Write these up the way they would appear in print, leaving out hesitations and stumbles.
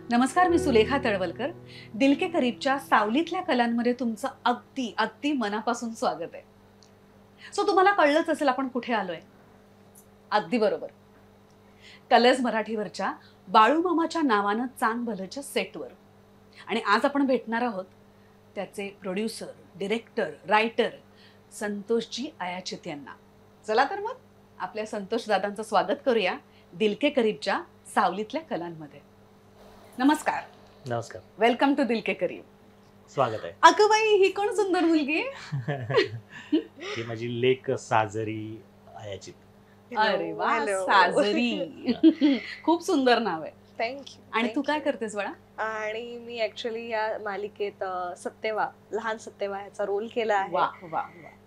नमस्कार, मी सुलेखा तळवलकर. दिल के करीबच्या सावलीतल्या कलांमध्ये तुमचं अगदी अगदी मनापासून स्वागत आहे. तुम्हाला कळलंच असेल आपण कुठे आलोय. अगदी बरोबर, कलर्स मराठीवरच्या बाळूमामाच्या नावानं चांग भलच्या सेटवर. आणि आज आपण भेटणार आहोत त्याचे प्रोड्युसर, डिरेक्टर, रायटर संतोषजी अयाचित यांना. चला तर मग आपल्या संतोष दादांचं स्वागत करूया दिल के करीबच्या सावलीतल्या कलांमध्ये. नमस्कार. नमस्कार. वेलकम टू दिल के करीब. स्वागत आहे. अगं बाई, ही कोण सुंदर मुलगी. ही माझी लेक साजरी अयाचित. अरे वा, साजरी. खूप सुंदर नाव आहे. थँक्यू. आणि तू काय करतेस बाळा? आणि मी ऍक्च्युअली या मालिकेत सत्यवा, लहान सत्यवा याचा रोल केला आहे. वा वा वा.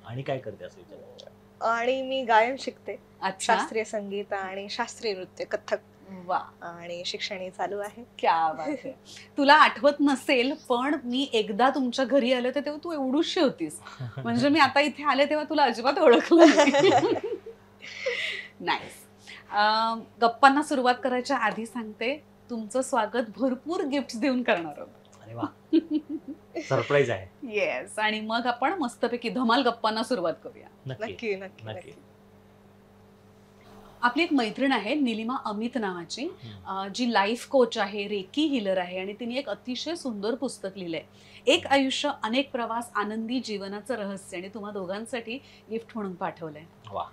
आणि काय करते असं विचार? आणि मी गायन शिकते. अच्छा, शास्त्रीय संगीत आणि शास्त्रीय नृत्य, कथ्थक. वा, आणि शिक्षणही चालू आहे. क्या बात आहे. तुला आठवत नसेल पण मी एकदा तुमच्या घरी आले होते तेव्हा तू एवढूशी होतीस. म्हणजे मी आता इथे आले तेव्हा तुला अजिबात ओळखलं नाही. नाईस. गप्पांना सुरुवात करायच्या आधी सांगते, तुमचं स्वागत भरपूर गिफ्ट देऊन करणार आहोत. अरे वा, सरप्राईज आहे. येस. आणि मग आपण मस्तपैकी धमाल गप्पांना सुरुवात करूया. नक्की नक्की नक्की नक्की. नक्की. आपली एक मैत्रीण आहे नीलिमा अमित नावाची, जी लाईफ कोच आहे, रेकी हिलर आहे आणि तिने एक अतिशय सुंदर पुस्तक लिहिलंय, एक आयुष्य अनेक प्रवास, आनंदी जीवनाचं रहस्य. आणि तुम्हा दोघांसाठी गिफ्ट म्हणून पाठवलंय. वा,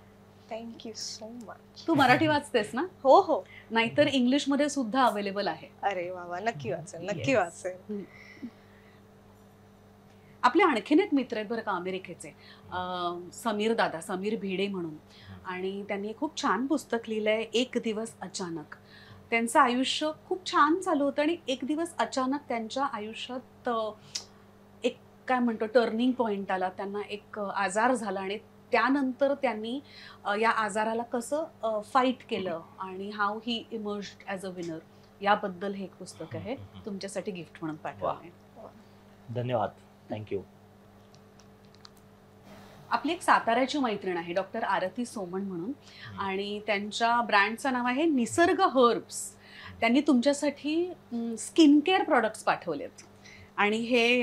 थँक्यू सो मच. तू मराठी वाचतेस ना? हो हो. नाहीतर इंग्लिश मध्ये सुद्धा अवेलेबल आहे. अरे वा वा, नक्की वाचेल, नक्की Yes. वाचेल. आपले आणखीन एक मित्र आहेत बरं का, अमेरिकेचे, समीर दादा, समीर भिडे म्हणून. आणि त्यांनी एक खूप छान पुस्तक लिहिलंय, एक दिवस अचानक. त्यांचं आयुष्य खूप छान चालू होतं आणि एक दिवस अचानक त्यांच्या आयुष्यात एक काय म्हणतो टर्निंग पॉइंट आला. त्यांना एक आजार झाला आणि त्यानंतर त्यांनी या आजाराला कसं फाईट केलं आणि how he emerged as a winner, याबद्दल हे एक पुस्तक आहे. तुमच्यासाठी गिफ्ट म्हणून पाठवलं आहे. धन्यवाद. थँक्यू. आपली एक साताऱ्याची मैत्रीण आहे, डॉक्टर आरती सोमण म्हणून. आणि त्यांच्या ब्रँडचं नाव आहे निसर्ग हर्ब्स. त्यांनी तुमच्यासाठी स्किन केअर प्रॉडक्ट्स पाठवलेत आणि हे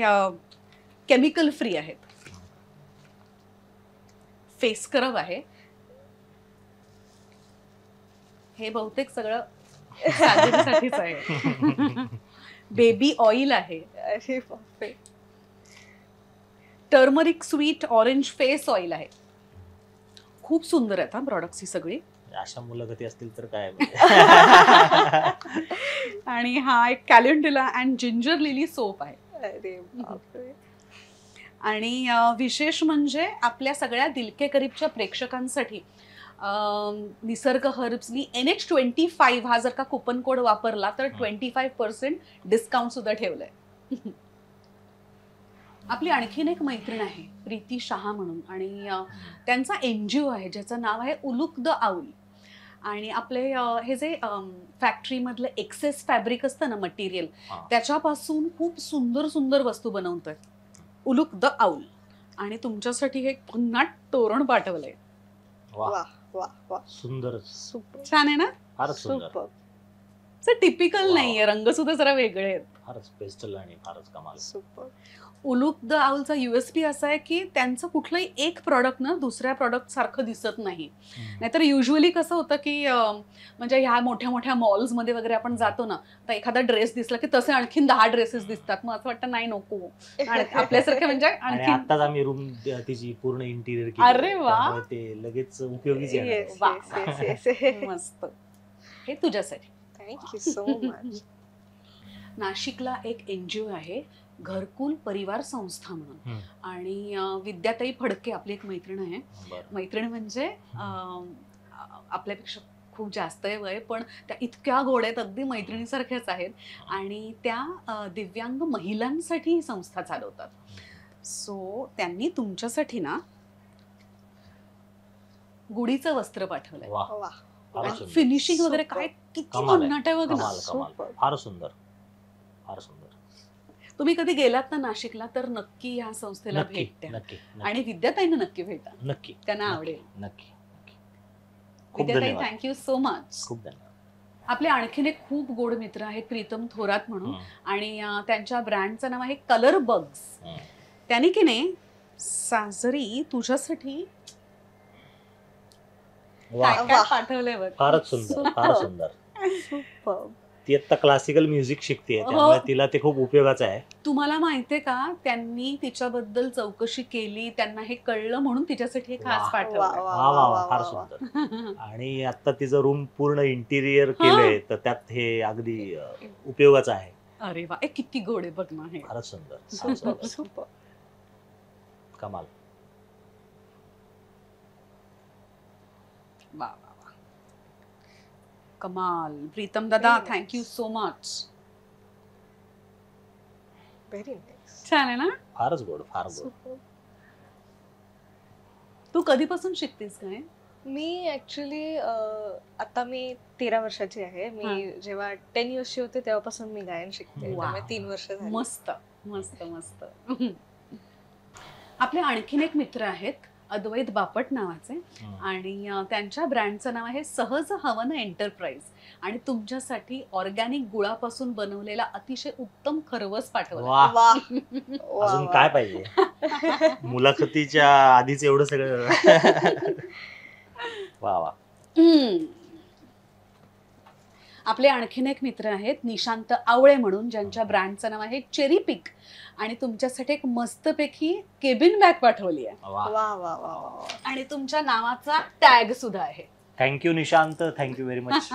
केमिकल फ्री आहेत. फेस स्क्रब आहे. हे बहुतेक सगळं साजरीसाठीच आहे. बेबी ऑइल आहे. अरे बापरे. Turmeric sweet orange face oil आहे. खूप सुंदर आहेत हा प्रॉडक्ट्स ही सगळी. अशा मुलाखती असतील तर काय. आणि हा एक कॅलेंडुला अँड जिंजर लिली सोप आहे. अरे बापरे. आणि विशेष म्हणजे आपल्या सगळ्या दिलके करीबच्या प्रेक्षकांसाठी निसर्ग हर्ब्सनी NH25 हा जर का कुपन कोड वापरला तर 25% डिस्काउंट सुद्धा ठेवलंय. आपली आणखीन एक मैत्रीण आहे प्रीती शहा म्हणून. आणि त्यांचा NGO आहे ज्याचं नाव आहे उलुक द आऊल. आणि आपले हे जे फॅक्टरीमधलं एक्सेस फॅब्रिक असतं ना, मटेरियल, त्याच्यापासून खूप सुंदर सुंदर वस्तू बनवतात उलुक द आऊल. आणि तुमच्यासाठी हे पुन्हा तोरण पाठवलंय. वा, वा वा वा. सुंदर. सुपर छान आहे ना? फारच सुंदर. Super typical Wow. नाहीये, रंग सुद्धा जरा वेगळे आहेत. फारच पेस्टल आणि फारच कमाल. सुपर. उलुक द आऊलचा USP असा आहे की त्यांचं कुठलंही एक प्रॉडक्ट ना दुसऱ्या प्रॉडक्ट सारखं दिसत नाही. नाहीतर युजली कसं होतं की म्हणजे ह्या मोठ्या मोठ्या मॉल्समध्ये वगैरे आपण जातो ना, तर एखादा ड्रेस दिसला की तसे आणखीन 10 ड्रेसेस दिसतात. मग असं वाटतं नाही नको. आणि आपल्यासारखे म्हणजे आणि आणखीन. आताच आम्ही रूम तिची पूर्ण इंटिरियर अरे वा. त्यामुळे ते लगेच उपयोगीच आहे. येस वा. Yes yes yes. मस्त. हे तुझ्यासाठी. Thank you so much. नाशिकला एक NGO आहे घरकुल परिवार संस्था म्हणून. आणि विद्याताई फडके आपली एक मैत्रीण आहे. बरं. मैत्रीण म्हणजे आपल्यापेक्षा खूप जास्त आहे वय, पण त्या इतक्या गोड आहेत, अगदी मैत्रिणीसारख्याच आहेत. आणि त्या दिव्यांग महिलांसाठी ही संस्था चालवतात. सो त्यांनी तुमच्यासाठी ना गुढीचं वस्त्र पाठवलंय. वा, वा. फारच सुंदर. फिनिशिंग वगैरे काय किती कमाल आहे. भन्नाट आहे बघ ना. कमाल कमाल. Super. फार सुंदर, फार सुंदर. तुम्ही कधी गेलात ना नाशिकला तर नक्की ह्या संस्थेला नक्की भेट द्या. नक्की आणि विद्याताईंना नक्की भेटा, नक्की त्यांना नक्की, आवडेल. नक्की नक्की. खूप विद्याताई, धन्यवाद. Thank you so much. खूप धन्यवाद. आपले आणखीन एक खूप गोड मित्र आहेत प्रीतम थोरात म्हणून, हम्म, आणि त्यांच्या ब्रँडचं नाव आहे कलर बग्स. हम्म. त्यांनी की नाही साजरी तुझ्यासाठी वा, काय काय वा. पाठवलंय बघ. फारच सुंदर, फार सुंदर. Superb. ती आता क्लासिकल म्युझिक शिकते, हो. त्यामुळे तिला ते खूप उपयोगाचं आहे. तुम्हाला माहितीये का, त्यांनी तिच्याबद्दल चौकशी केली, त्यांना हे कळलं म्हणून तिच्यासाठी हे खास वा. वा, पाठवलं. वा, वा वा वा, फार वा. सुंदर. आणि आता तिचं रूम पूर्ण इंटिरियर केलंय, तर त्यात हे अगदी उपयोगाचं आहे. अरे वा, किती गोड आहे बघ ना हे. फारच सुंदर, फार सुंदर. Superb. कमाल. वा वा वा, कमाल. प्रीतम दादा, Very thank you nice. So much. Very nice. छान आहे ना. फारच गोड, फार गोड. Superb. तू कधीपासून शिकतेस काय? मी ऍक्च्युली आता मी 13 वर्षाची आहे. मी जेव्हा 10 इयर्सची होते तेव्हापासून मी गायन शिकते. वा. त्यामुळे 3 वर्ष झाली. मस्त मस्त मस्त. आपले आणखीन एक मित्र आहेत अद्वैत बापट नावाचे, हम्म. आणि त्यांच्या ब्रँडचं नाव आहे सहज हवन एंटरप्राइज, आणि तुमच्यासाठी ऑर्गॅनिक गुळापासून बनवलेला अतिशय उत्तम खरवस पाठवला. वा, वा. अजून वा, काय वा. पाहिजे? मुलाखतीच्या आधीच एवढं सगळं. वा वा. हम्म. आपले आणखीन एक मित्र आहेत निशांत आवळे म्हणून, ज्यांच्या ब्रँडचं नाव आहे चेरी पिक, आणि तुमच्यासाठी एक मस्तपैकी केबिन बॅग पाठवली आहे, वा. वा, वा, वा, वा. आणि तुमच्या नावाचा टॅग सुद्धा आहे. Thank you Nishant, thank you very much.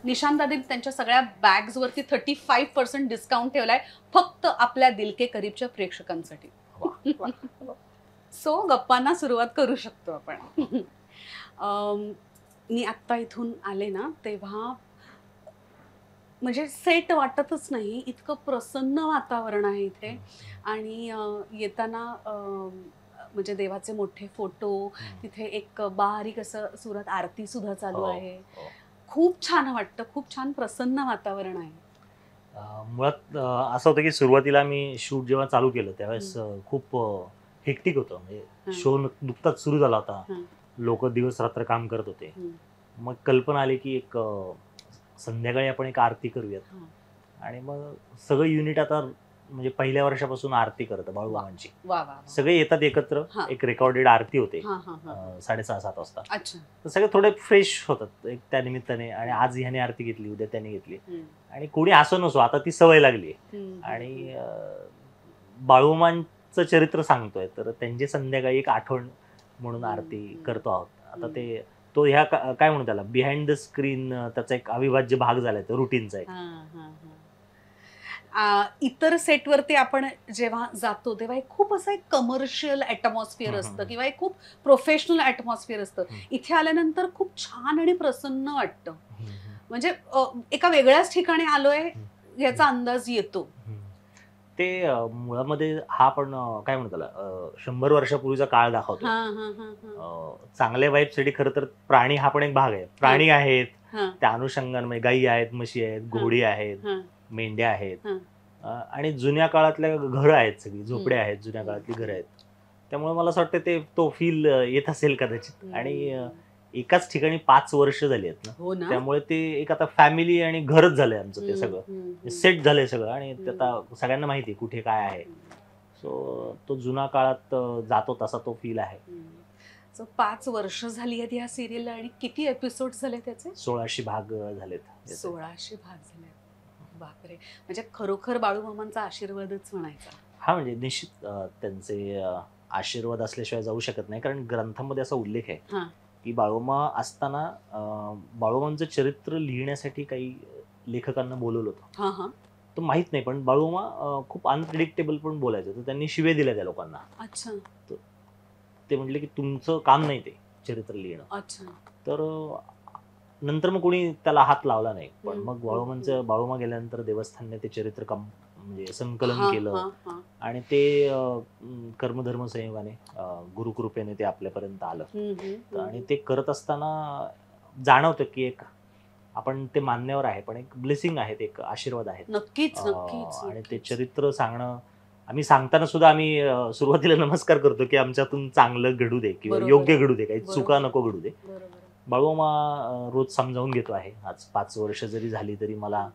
Nishant दादी त्यांच्या सगळ्या बॅग्स वरती 35% डिस्काउंट ठेवलाय फक्त आपल्या दिलके करीबच्या प्रेक्षकांसाठी. वा. सो गप्पांना सुरुवात करू शकतो आपण. मी आत्ता इथून आले ना, तेव्हा म्हणजे सेट वाटतच नाही, इतकं प्रसन्न वातावरण आहे इथे. आणि येताना म्हणजे देवाचे मोठे फोटो, तिथे एक बारीक असं सुरत आरती सुद्धा चालू हो, आहे. हो. खूप छान वाटतं, खूप छान प्रसन्न वातावरण आहे. मुळात असं होतं की सुरुवातीला मी शूट जेव्हा चालू केलं त्यावेळेस खूप हेक्टिक होतं. म्हणजे शो नुकताच सुरू झाला होता, हं. लोक दिवस रात्र काम करत होते. हं. मग कल्पना आली की एक संध्याकाळी आपण एक आरती करूयात. हं. आणि मग सगळं युनिट आता म्हणजे पहिल्या वर्षापासून आरती करतं बाळूमामांची. वा वा वा. सगळे येतात एकत्र, हा. एक रेकॉर्डेड आरती होते हा हा हा. 6:30-7 वाजता. अच्छा. तर सगळे थोडे फ्रेश होतात एक त्या निमित्ताने. आणि आज ह्याने आरती घेतली, उद्या त्याने घेतली, हम्म. आणि कोणी असं नसो, आता ती सवय लागली. हम्म. आणि बाळूमामांचं चरित्र सांगतोय, तर त्यांची संध्याकाळी एक आठवण म्हणून आरती करतो आहोत. आता ते तो ह्या काय म्हणू त्याला, बिहाइंड द स्क्रीन त्याचा एक अविभाज्य भाग झालाय, तो रुटीनचा एक. हा, हा, हा. इतर सेटवरती आपण जेव्हा जातो तेव्हा एक खूप असं एक कमर्शियल ॲटमॉस्फिअर असतं, किंवा एक खूप प्रोफेशनल ॲटमॉस्फिअर असतं. इथे आल्यानंतर खूप छान आणि प्रसन्न वाटतं. म्हणजे एका वेगळ्याच ठिकाणी आलोय याचा अंदाज येतो. ते मुळामध्ये हा पण काय म्हणू त्याला 100 वर्षापूर्वीचा काळ दाखवतो. हा, हा, हा, हा. चांगल्या वाईबसाठी खरं तर प्राणी हा पण एक भाग आहे. प्राणी आहेत, हा, त्या अनुषंगाने म्हणजे गायी आहेत, म्हशी आहेत, घोडी आहेत, हा. मेंढ्या आहेत, हं. आणि जुन्या काळातल्या घरं आहेत, सगळी झोपड्या आहेत, जुन्या काळातली घरं आहेत. त्यामुळे मला असं वाटतं तो फील येत असेल कदाचित. आणि एकाच ठिकाणी 5 वर्ष झाली आहेत ना, हो ना. त्यामुळे ते एक आता फॅमिली आणि घरच झालंय आमचं ते सगळं. हम्म, हम्म. सेट झालंय सगळं, आणि ते आता सगळ्यांना माहिती आहे कुठे काय आहे. सो तो जुना काळात जातो तसा तो फील आहे. So, 5 वर्ष झाली आहेत या सिरियलला, आणि किती एपिसोड झाले त्याचे? 1600 भाग झालेत. 1600 भाग झाले. बापरे, म्हणजे खरोखर बाळूमामांचा आशीर्वादच म्हणायचा. हा, म्हणजे निश्चित त्यांचे आशीर्वाद असल्याशिवाय जाऊ शकत नाही. कारण ग्रंथामध्ये असा उल्लेख आहे हा. की बाळूमा असताना बाळूमांचं चरित्र लिहिण्यासाठी काही लेखकांना बोलवलं होतं. हा हा. तो माहित नाही, पण बाळूमा खूप अनप्रिडिक्टेबल पण बोलायचं. तर त्यांनी शिवे दिल्या त्या लोकांना. अच्छा ते म्हटले की तुमचं काम नाही ते चरित्र लिहिणं. अच्छा. तर नंतर मग कोणी त्याला हात लावला नाही. पण हम्म. मग बाळूमा गेल्यानंतर देवस्थानने ते चरित्र म्हणजे संकलन हा, केलं. हा, हा. आणि ते कर्मधर्म संयोगाने गुरुकृपेने ते आपल्यापर्यंत आलं. हम्म, हम्म, आणि ते करत असताना जाणवतं की एक आपण ते मान्यवर आहे, पण एक ब्लेसिंग आहेत, एक आशीर्वाद आहेत. नक्कीच नक्कीच. आणि ते नक्कीच. चरित्र सांगणं, आम्ही सांगताना सुद्धा आम्ही सुरुवातीला नमस्कार करतो की आमच्यातून चांगलं घडू दे, किंवा बरोबर. योग्य घडू दे, काही बरोबर. चुका नको घडू दे. बरोबर. बाळूमामा रोज समजावून घेतो आहे. आज 5 वर्ष जरी झाली तरी मला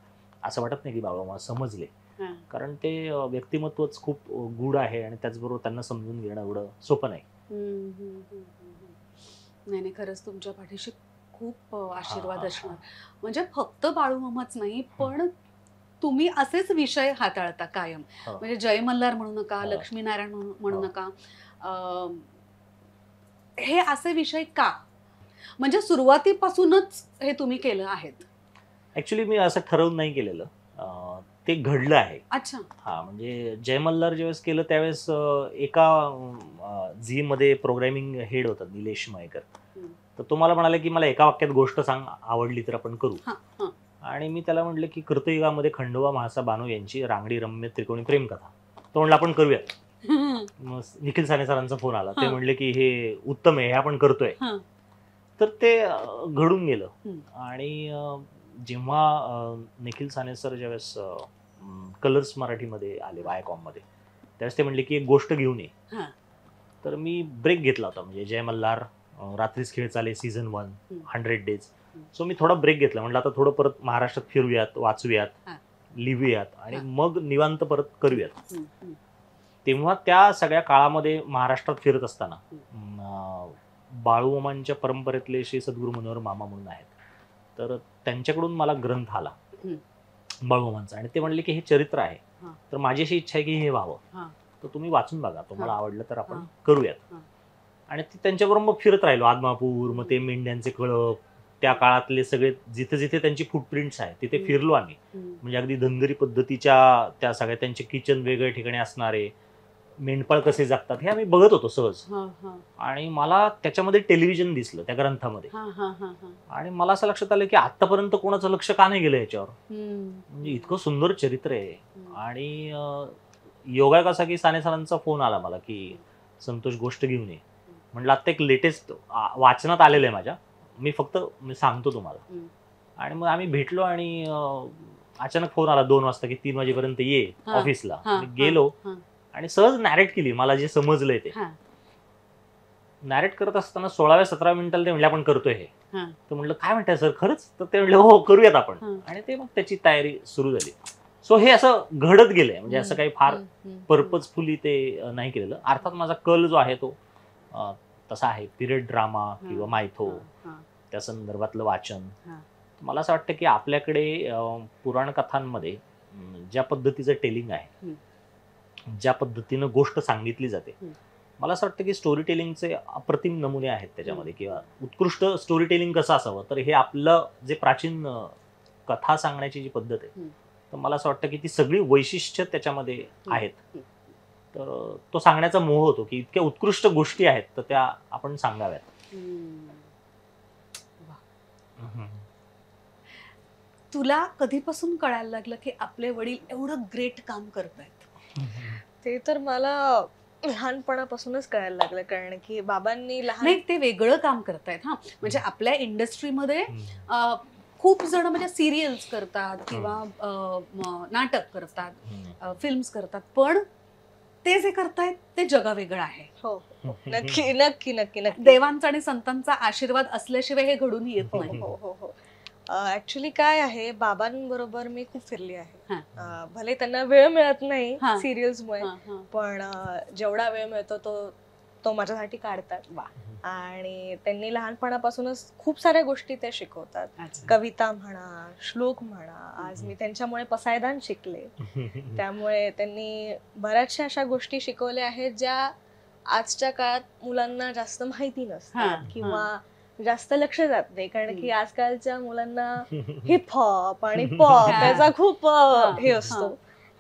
असं वाटत नाही की बाळूमामा समजले, हा. कारण ते व्यक्तिमत्वच खूप गूढ आहे आणि त्याचबरोबर त्यांना समजून घेणं एवढं सोपं नाही. नाही नाही, खरंच तुमच्या पाठीशी खूप आशीर्वाद हा. असणार. म्हणजे फक्त बाळूमामाच नाही, पण तुम्ही असेच विषय हाताळता कायम. हो. म्हणजे जय मल्हार म्हणू नका, हो. लक्ष्मीनारायण म्हणू हो. नका. अं, हे असे विषय का? म्हणजे सुरुवातीपासूनच हे तुम्ही केलं आहेत? ऍक्च्युली मी असं ठरवून नाही केलेलं, ते घडलं आहे. अच्छा. हा, म्हणजे जय मल्हार ज्यावेळेस केलं त्यावेळेस एका झी मध्ये प्रोग्रामिंग हेड होता निलेश मयेकर. हम्म. तर तो मला म्हणाला की मला एका वाक्यात गोष्ट सांग, आवडली तर आपण करू. हा, हा. आणि मी त्याला म्हटलं की कर्तयुगामध्ये खंडोबा म्हाळसा बानू यांची रांगडी रम्य त्रिकोणी प्रेमकथा. तो म्हणला आपण करूयात. मग निखिल साने सरांचा फोन आला, ते हा. म्हणले की हे उत्तम आहे, हे आपण करतोय. हा. तर ते घडून गेलं. हम्म. आणि जेव्हा निखिल साने सर ज्यावेळेस कलर्स मराठीमध्ये आले वायकॉम मध्ये, त्यावेळेस ते म्हणले की एक गोष्ट घेऊन ये. हा. तर मी ब्रेक घेतला होता, म्हणजे जय मल्हार, रात्रीच खेळ चाले सीझन 1, 100 डेज. सो मी थोडा ब्रेक घेतला, म्हटलं आता थोडं परत महाराष्ट्रात फिरूयात, वाचूयात, हा. लिहूयात आणि हा. मग निवांत परत करूयात. हम्म, हम्म. तेव्हा त्या सगळ्या काळामध्ये महाराष्ट्रात फिरत असताना बाळूमामांच्या परंपरेतले श्री सद्गुरू मनोहर मामा म्हणून आहेत, तर त्यांच्याकडून मला ग्रंथ आला बाळूमामांचा, आणि ते म्हणले की हे चरित्र आहे, हा. तर माझी अशी इच्छा आहे की हे व्हावं. हा. तर तुम्ही वाचून बघा, तुम्हाला हा. आवडलं तर आपण हा. करूयात. हा. आणि ते त्यांच्याबरोबर मग फिरत राहिलो. आदमापूर, मग ते मेंढ्यांचे कळप, त्या काळातले सगळे जिथे जिथे त्यांची फुटप्रिंट्स आहेत तिथे फिरलो आम्ही. म्हणजे अगदी धनगरी पद्धतीच्या त्या सगळ्या, त्यांचे किचन वेगळ्या ठिकाणी असणारे, मेंढपाळ कसे जगतात हे आम्ही बघत होतो सहज. हा, हा. आणि मला त्याच्यामध्ये टेलिव्हिजन दिसलं त्या ग्रंथामध्ये. हा, हा, हा, हा. आणि मला असं लक्षात आलं की आतापर्यंत कोणाचं लक्ष का नाही गेलं याच्यावर. हम्म. म्हणजे इतकं सुंदर चरित्र आहे. हम्म. आणि योगा कसा की साने सरांचा फोन आला मला की संतोष गोष्ट घेऊन ये. म्हटलं आता एक लेटेस्ट वाचनात आलेलं आहे माझ्या, मी सांगतो तुम्हाला. हम्म. आणि मग आम्ही भेटलो आणि अचानक फोन आला 2 वाजता की 3 वाजेपर्यंत ये हा. ऑफिसला. हा. मी गेलो हा. आणि सहज नॅरेट केली मला जे समजलंय ते. हा. नॅरेट करत असताना 16व्या-17व्या मिनिटाला ते म्हणले आपण करतोय हे. हा. तर म्हटलं काय म्हणताय सर खरंच? तर ते म्हणले हो करूयात आपण. हा. आणि ते मग त्याची तयारी सुरू झाली. सो हे असं घडत गेलंय, म्हणजे असं काही फार पर्पजफुली ते नाही केलेलं. अर्थात माझा कल जो आहे तो तसा आहे, पिरियड ड्रामा किंवा मायथो, त्या संदर्भातलं वाचन. हा. मला असं वाटतं की आपल्याकडे पुराण कथांमध्ये ज्या पद्धतीचं टेलिंग आहे, ज्या पद्धतीनं गोष्ट सांगितली जाते, मला असं वाटतं की स्टोरी टेलिंगचे अप्रतिम नमुने आहेत त्याच्यामध्ये, किंवा उत्कृष्ट स्टोरी टेलिंग कसं असावं. तर हे आपलं जे प्राचीन कथा सांगण्याची जी पद्धत आहे, तर मला असं वाटतं की ती सगळी वैशिष्ट्य त्याच्यामध्ये आहेत. तर तो सांगण्याचा मोह होतो की इतक्या उत्कृष्ट गोष्टी आहेत तर त्या आपण सांगाव्यात. तुला कधीपासून कळायला लागलं की आपले वडील एवढं ग्रेट काम करतायत? ते तर मला लहानपणापासूनच कळायला लागलं, कारण की बाबांनी लहान नाही, ते वेगळं काम करतायत. हा, म्हणजे आपल्या इंडस्ट्रीमध्ये खूप जण म्हणजे सिरियल्स करतात किंवा नाटक करतात, फिल्म्स करतात, पण ते जे करतायत ते जगावेगळं आहे. हो हो, नक्की नक्की नक्की नक्की. देवांचा आणि संतांचा आशीर्वाद असल्याशिवाय हे घडून येत हो नाही. हो हो हो. ऍक्च्युली काय आहे, बाबांबरोबर मी खूप फिरली आहे. भले त्यांना वेळ मिळत नाही हा. सिरियल्समुळे, हा, हा. पण जेवढा वेळ मिळतो तो माझ्यासाठी काढतात. आणि त्यांनी लहानपणापासूनच खूप साऱ्या गोष्टी ते शिकवतात. अच्छा. कविता म्हणा, श्लोक म्हणा. आज मी त्यांच्यामुळे पसायदान शिकले. त्यामुळे त्यांनी बऱ्याचशा अशा गोष्टी शिकवल्या आहेत ज्या आजच्या काळात मुलांना जास्त माहिती नसतात किंवा जास्त लक्ष जात नाही, कारण की आजकालच्या मुलांना हिप हॉप आणि पॉप त्याचा खूप हे असतो,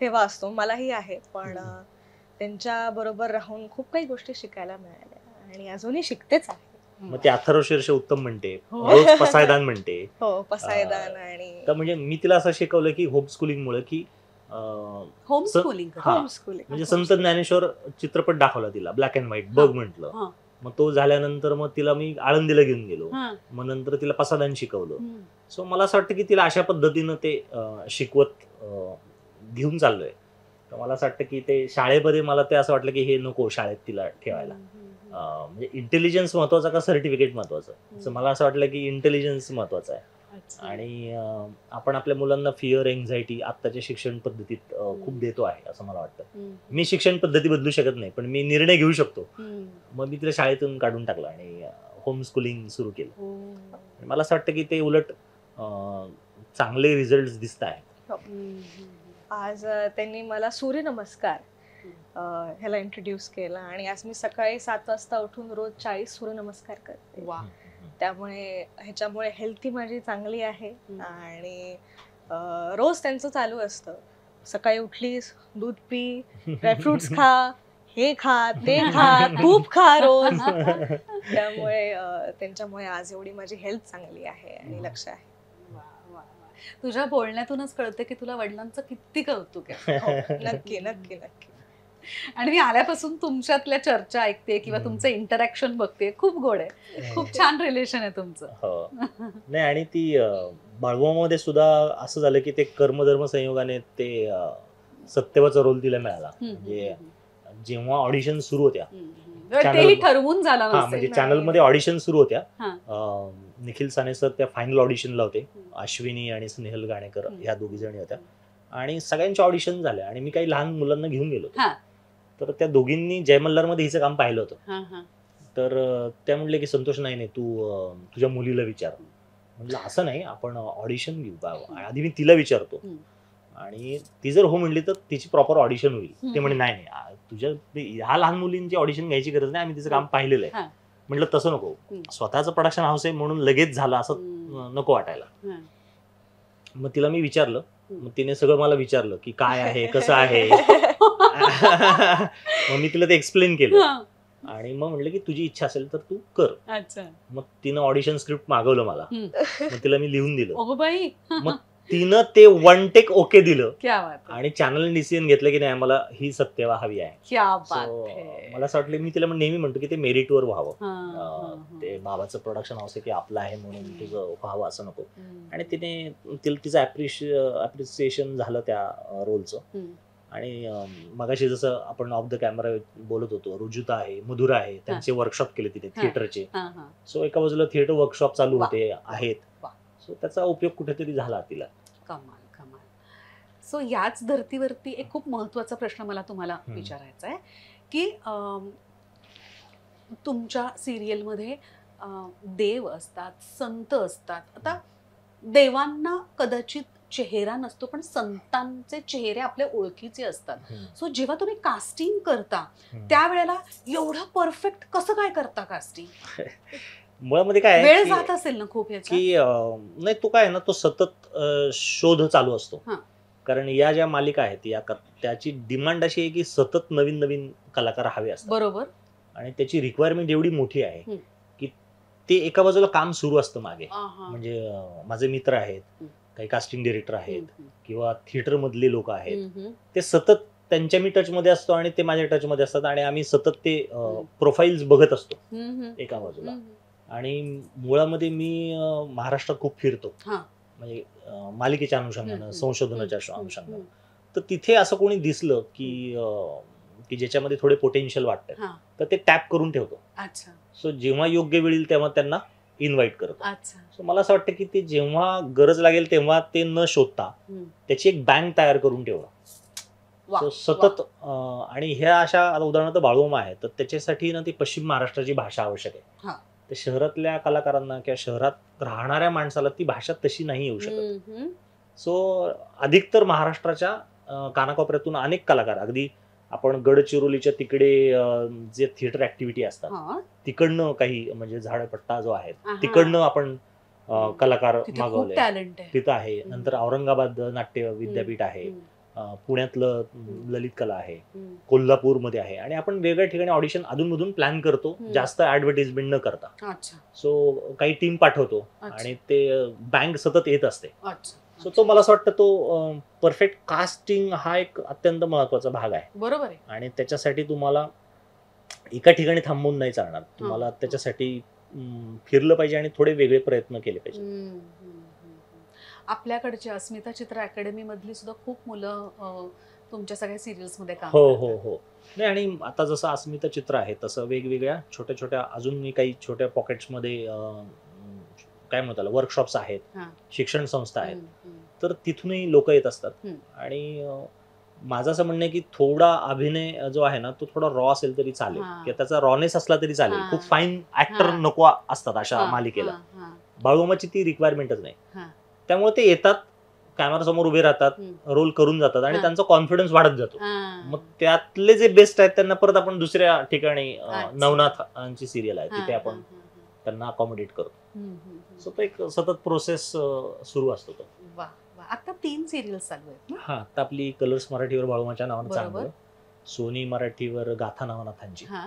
हेवा असतो. मलाही आहे, पण त्यांच्या बरोबर राहून खूप काही गोष्टी शिकायला मिळाल्या आणि अजूनही शिकतेच आहे. मग ते अथर्वशीर्ष उत्तम म्हणते, हो. रोज पसायदान म्हणते. हो, पसायदान. आणि तर म्हणजे मी तिला असं शिकवलं की होम स्कूलिंग मुळे की होम स्कूलिंग. हा. होम स्कूलिंग म्हणजे संत ज्ञानेश्वर चित्रपट दाखवला तिला, ब्लॅक अँड व्हाईट बघ म्हटलं. मग तो झाल्यानंतर मग तिला मी आळंदीला घेऊन गेलो. मग नंतर तिला पसायदान शिकवलं. सो मला असं वाटतं की तिला अशा पद्धतीनं ते शिकवत घेऊन चाललोय. तर मला असं वाटतं की ते शाळेमध्ये मला ते असं वाटलं की हे नको शाळेत तिला ठेवायला. म्हणजे इंटेलिजन्स महत्वाचा का सर्टिफिकेट महत्वाचं, असं मला असं वाटलं की इंटेलिजन्स महत्वाचं आहे. आणि आपण आपल्या मुलांना फिअर एन्झायटी आत्ताच्या शिक्षण पद्धतीत खूप देतो आहे असं मला वाटतं. मी शिक्षण पद्धती बदलू शकत नाही, पण मी निर्णय घेऊ शकतो. मग मी तिला शाळेतून काढून टाकलं आणि होम स्कूलिंग सुरू केलं. आणि मला असं वाटतं की ते उलट चांगले रिझल्ट दिसत आहेत. आज त्यांनी मला सूर्यनमस्कार ह्याला इंट्रोड्यूस केला आणि आज मी सकाळी 7 वाजता उठून रोज 40 सूर्यनमस्कार करते. त्यामुळे ह्याच्यामुळे हेल्थी माझी चांगली आहे. आणि रोज त्यांचं चालू असतं, सकाळी उठलीस दूध पी, ड्रायफ्रुट्स खा, हे खा, ते खा, तूप खा रोज. त्यामुळे त्यांच्यामुळे आज एवढी माझी हेल्थ चांगली आहे आणि लक्ष आहे. तुझ्या बोलण्यातूनच कळते की तुला वडिलांचं किती कौतुक आहे. नक्की नक्की नक्की. आणि मी आल्यापासून तुमच्यातल्या चर्चा ऐकते किंवा तुमचं इंटरॅक्शन बघते, खूप गोड आहे, खूप छान रिलेशन आहे तुमचं. नाही, आणि ती बाळवामध्ये सुद्धा असं झालं की ते कर्मधर्म संयोगाने ते सत्यवाचा रोल तिला मिळाला. म्हणजे जेव्हा ऑडिशन सुरू होत्या, तेही ठरवून झाला म्हणजे चॅनलमध्ये ऑडिशन सुरू होत्या, निखिल साने सर त्या फायनल ऑडिशनला होते, अश्विनी आणि स्नेहल गाणेकर ह्या दोघी जणी होत्या, आणि सगळ्यांच्या ऑडिशन झाल्या आणि मी काही लहान मुलांना घेऊन गेलो. तर त्या दोघींनी जय मल्हारमध्ये हिचं काम पाहिलं होतं. तर त्या म्हणले की संतोष, नाही तू तुझ्या मुलीला विचार. म्हटलं असं नाही, आपण ऑडिशन घेऊ का, आधी मी तिला विचारतो आणि ती जर हो म्हणली तर तिची प्रॉपर ऑडिशन होईल. ते म्हणे नाही तुझ्या ह्या लहान मुलींची ऑडिशन घ्यायची गरज नाही, आम्ही तिचं काम पाहिलेलं आहे. म्हटलं तसं नको, स्वतःचं प्रोडक्शन हाऊस आहे म्हणून लगेच झालं असं नको वाटायला. मग तिला मी विचारलं, मग तिने सगळं मला विचारलं की काय आहे, कसं आहे. मग मी तिला ते एक्सप्लेन केलं आणि मग म्हटलं की तुझी इच्छा असेल तर तू कर. मग तिनं ऑडिशन स्क्रिप्ट मागवलं मला, मग तिला मी लिहून दिलं. मग तिनं ते 1 टेक ओके दिलं आणि चॅनल डिसिजन घेतलं की नाही मला ही सत्यवा हवी आहे. मला असं वाटलं, मी तिला नेहमी म्हणतो की ते मेरिटवर व्हावं, ते बाबाचं प्रोडक्शन हाऊस आहे की आपलं आहे म्हणून तुझं व्हावं असं नको. आणि तिचं अप्रिसिएशन झालं त्या रोलचं. आणि मगाशी जसं आपण ऑफ द कॅमेरा बोलत होतो, रुजुता आहे, मधुरा आहे, त्यांचे वर्कशॉप केले तिने थिएटरचे. सो एका बाजूला थिएटर वर्कशॉप चालू होते आहेत, सो त्याचा उपयोग कुठेतरी झाला तिला. कमाल कमाल. सो याच धर्तीवरती एक खूप महत्वाचा प्रश्न मला तुम्हाला विचारायचा आहे की तुमच्या सिरियलमध्ये देव असतात, संत असतात. आता देवांना कदाचित चेहरा नसतो, पण संतांचे चेहरे आपल्या ओळखीचे असतात. सो जेव्हा तुम्ही कास्टिंग करता त्यावेळेला एवढं परफेक्ट कसं काय करता कास्टिंग? मुळामध्ये काय वेळ जात असेल ना खूप की नाही, तो काय ना, तो सतत शोध चालू असतो. कारण या ज्या मालिका आहेत त्याची डिमांड अशी आहे की सतत नवीन नवीन कलाकार हवे असतात. बरोबर. आणि त्याची रिक्वायरमेंट एवढी मोठी आहे की ते एका बाजूला काम सुरू असतं मागे. म्हणजे माझे मित्र आहेत, काही कास्टिंग डिरेक्टर आहेत किंवा थिएटर मधले लोक आहेत, ते सतत त्यांच्या मी टच मध्ये असतो आणि ते माझ्या टच मध्ये असतात आणि आम्ही सतत ते प्रोफाईल्स बघत असतो एका बाजूला. आणि मुळामध्ये मी महाराष्ट्रात खूप फिरतो, म्हणजे मालिकेच्या अनुषंगानं, संशोधनाच्या अनुषंगानं. तर तिथे असं कोणी दिसलं की ज्याच्यामध्ये थोडे पोटेन्शियल वाटतं तर ते टॅप करून ठेवतो. सो जेव्हा योग्य वेळ येईल तेव्हा त्यांना इन्व्हाइट करतो. सो मला असं वाटतं की ते जेव्हा गरज लागेल तेव्हा ते न शोधता त्याची एक बँक तयार करून ठेवणं. सो सतत आणि ह्या अशा उदाहरणार्थ बाळूमा आहे, तर त्याच्यासाठी ना ती पश्चिम महाराष्ट्राची भाषा आवश्यक आहे. तर शहरातल्या कलाकारांना किंवा शहरात राहणाऱ्या माणसाला ती भाषा तशी नाही येऊ शकत. सो अधिकतर महाराष्ट्राच्या कानाकोपऱ्यातून अनेक कलाकार, अगदी आपण गडचिरोलीच्या तिकडे जे थिएटर ऍक्टिव्हिटी असतात तिकडनं काही, म्हणजे झाडपट्टा जो आहे तिकडनं आपण कलाकार मागवले, तिथं आहे. नंतर औरंगाबाद नाट्य विद्यापीठ आहे, पुण्यातलं ललित कला आहे, कोल्हापूरमध्ये आहे. आणि आपण वेगळ्या ठिकाणी ऑडिशन अधूनमधून प्लॅन करतो, जास्त ऍडव्हर्टाइजमेंट न करता. सो काही टीम पाठवतो आणि ते बँक सतत येत असते. सो तो मला असं वाटतं तो परफेक्ट कास्टिंग हा एक अत्यंत महत्वाचा भाग आहे. बरोबर आहे. आणि त्याच्यासाठी तुम्हाला एका ठिकाणी थांबून नाही चालणार, तुम्हाला त्याच्यासाठी फिरलं पाहिजे आणि थोडे वेगळे प्रयत्न केले पाहिजे. आपल्याकडच्या अस्मिता चित्र अकॅडमी मधली सुद्धा खूप मुलं तुमच्या सगळ्या सिरियल्स मध्ये काम हो करतात. हो हो. नाही, आणि आता जसं अस्मिता चित्र आहे तसं वेगवेगळ्या छोट्या छोट्या अजूनही काही छोट्या पॉकेट्समध्ये काय म्हणतात वर्कशॉप्स आहेत, हा. शिक्षण संस्था आहेत, हम्म, हम्म. तर तिथूनही लोक येत असतात. हम्म. आणि माझं असं म्हणणं आहे की थोडा अभिनय जो आहे ना तो थोडा रॉ असेल तरी चालेल, हा. किंवा त्याचा रॉनेस असला तरी चालेल. हा. खूप फाईन ऍक्टर हा. नको असतात अशा हा, मालिकेला. हा, हा, बाळूमाची ती रिक्वायरमेंटच नाही. हा. त्यामुळे ते येतात, कॅमेरा समोर उभे राहतात, हम्म. रोल करून जातात, आणि हा. त्यांचा कॉन्फिडन्स वाढत जातो. हा. मग त्यातले जे बेस्ट आहेत त्यांना परत आपण दुसऱ्या ठिकाणी अच्छा. नवनाथांची सिरियल आहे हा, तिथे आपण हा, हा, हा. त्यांना अकॉमोडेट करतो. हम्म, हम्म, हम्म. सो तो एक सतत प्रोसेस सुरू असतो तो. वा वा. आता 3 सिरियल्स चालू आहेत ना? हा, आता आपली कलर्स मराठीवर बाळूमाच्या नावानं बरोबर. चांगलं, सोनी मराठीवर गाथा नवनाथांची, हा.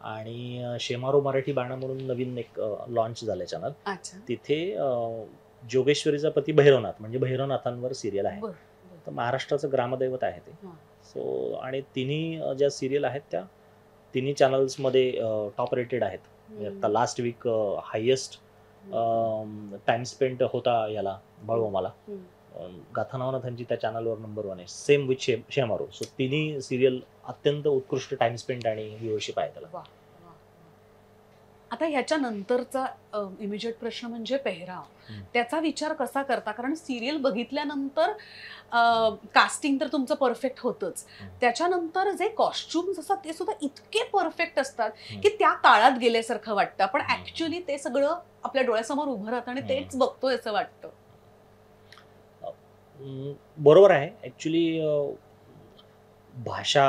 आणि शेमारो मराठी बाणा म्हणून नवीन एक लॉन्च झालंय चॅनल. अच्छा. तिथे जोगेश्वरीचा पती भैरवनाथ म्हणजे भैरवनाथांवर सिरियल आहे. बर. तर महाराष्ट्राचं ग्रामदैवत आहे ते. हा. सो आणि तिन्ही ज्या सिरियल आहेत त्या तिन्ही चॅनल्समध्ये टॉप रेटेड आहेत. म्हणजे आता last week highest time spend होता याला बाळूमाला. हम्म. गाथा नवनाथांची त्या चॅनलवर नंबर 1 आहे, सेम विथ शेमारो. सो तिन्ही सिरियल अत्यंत उत्कृष्ट टाइम स्पेंड आणि व्ह्यूअरशिप आहे त्याला. वा, वा, वा. आता ह्याच्या नंतरचा इमिजिएट प्रश्न म्हणजे पेहराव. हम्म. त्याचा विचार कसा करता? कारण सिरियल बघितल्यानंतर कास्टिंग तर तुमचं परफेक्ट होतच, हम्म. त्याच्यानंतर जे कॉस्ट्युम्स असतात ते सुद्धा इतके परफेक्ट असतात हम्म. की त्या काळात गेल्यासारखं वाटतं. पण हम्म. ऍक्च्युली ते सगळं आपल्या डोळ्यासमोर उभं राहतं आणि तेच बघतोय असं वाटतं. बरोबर आहे. ऍक्च्युली भाषा,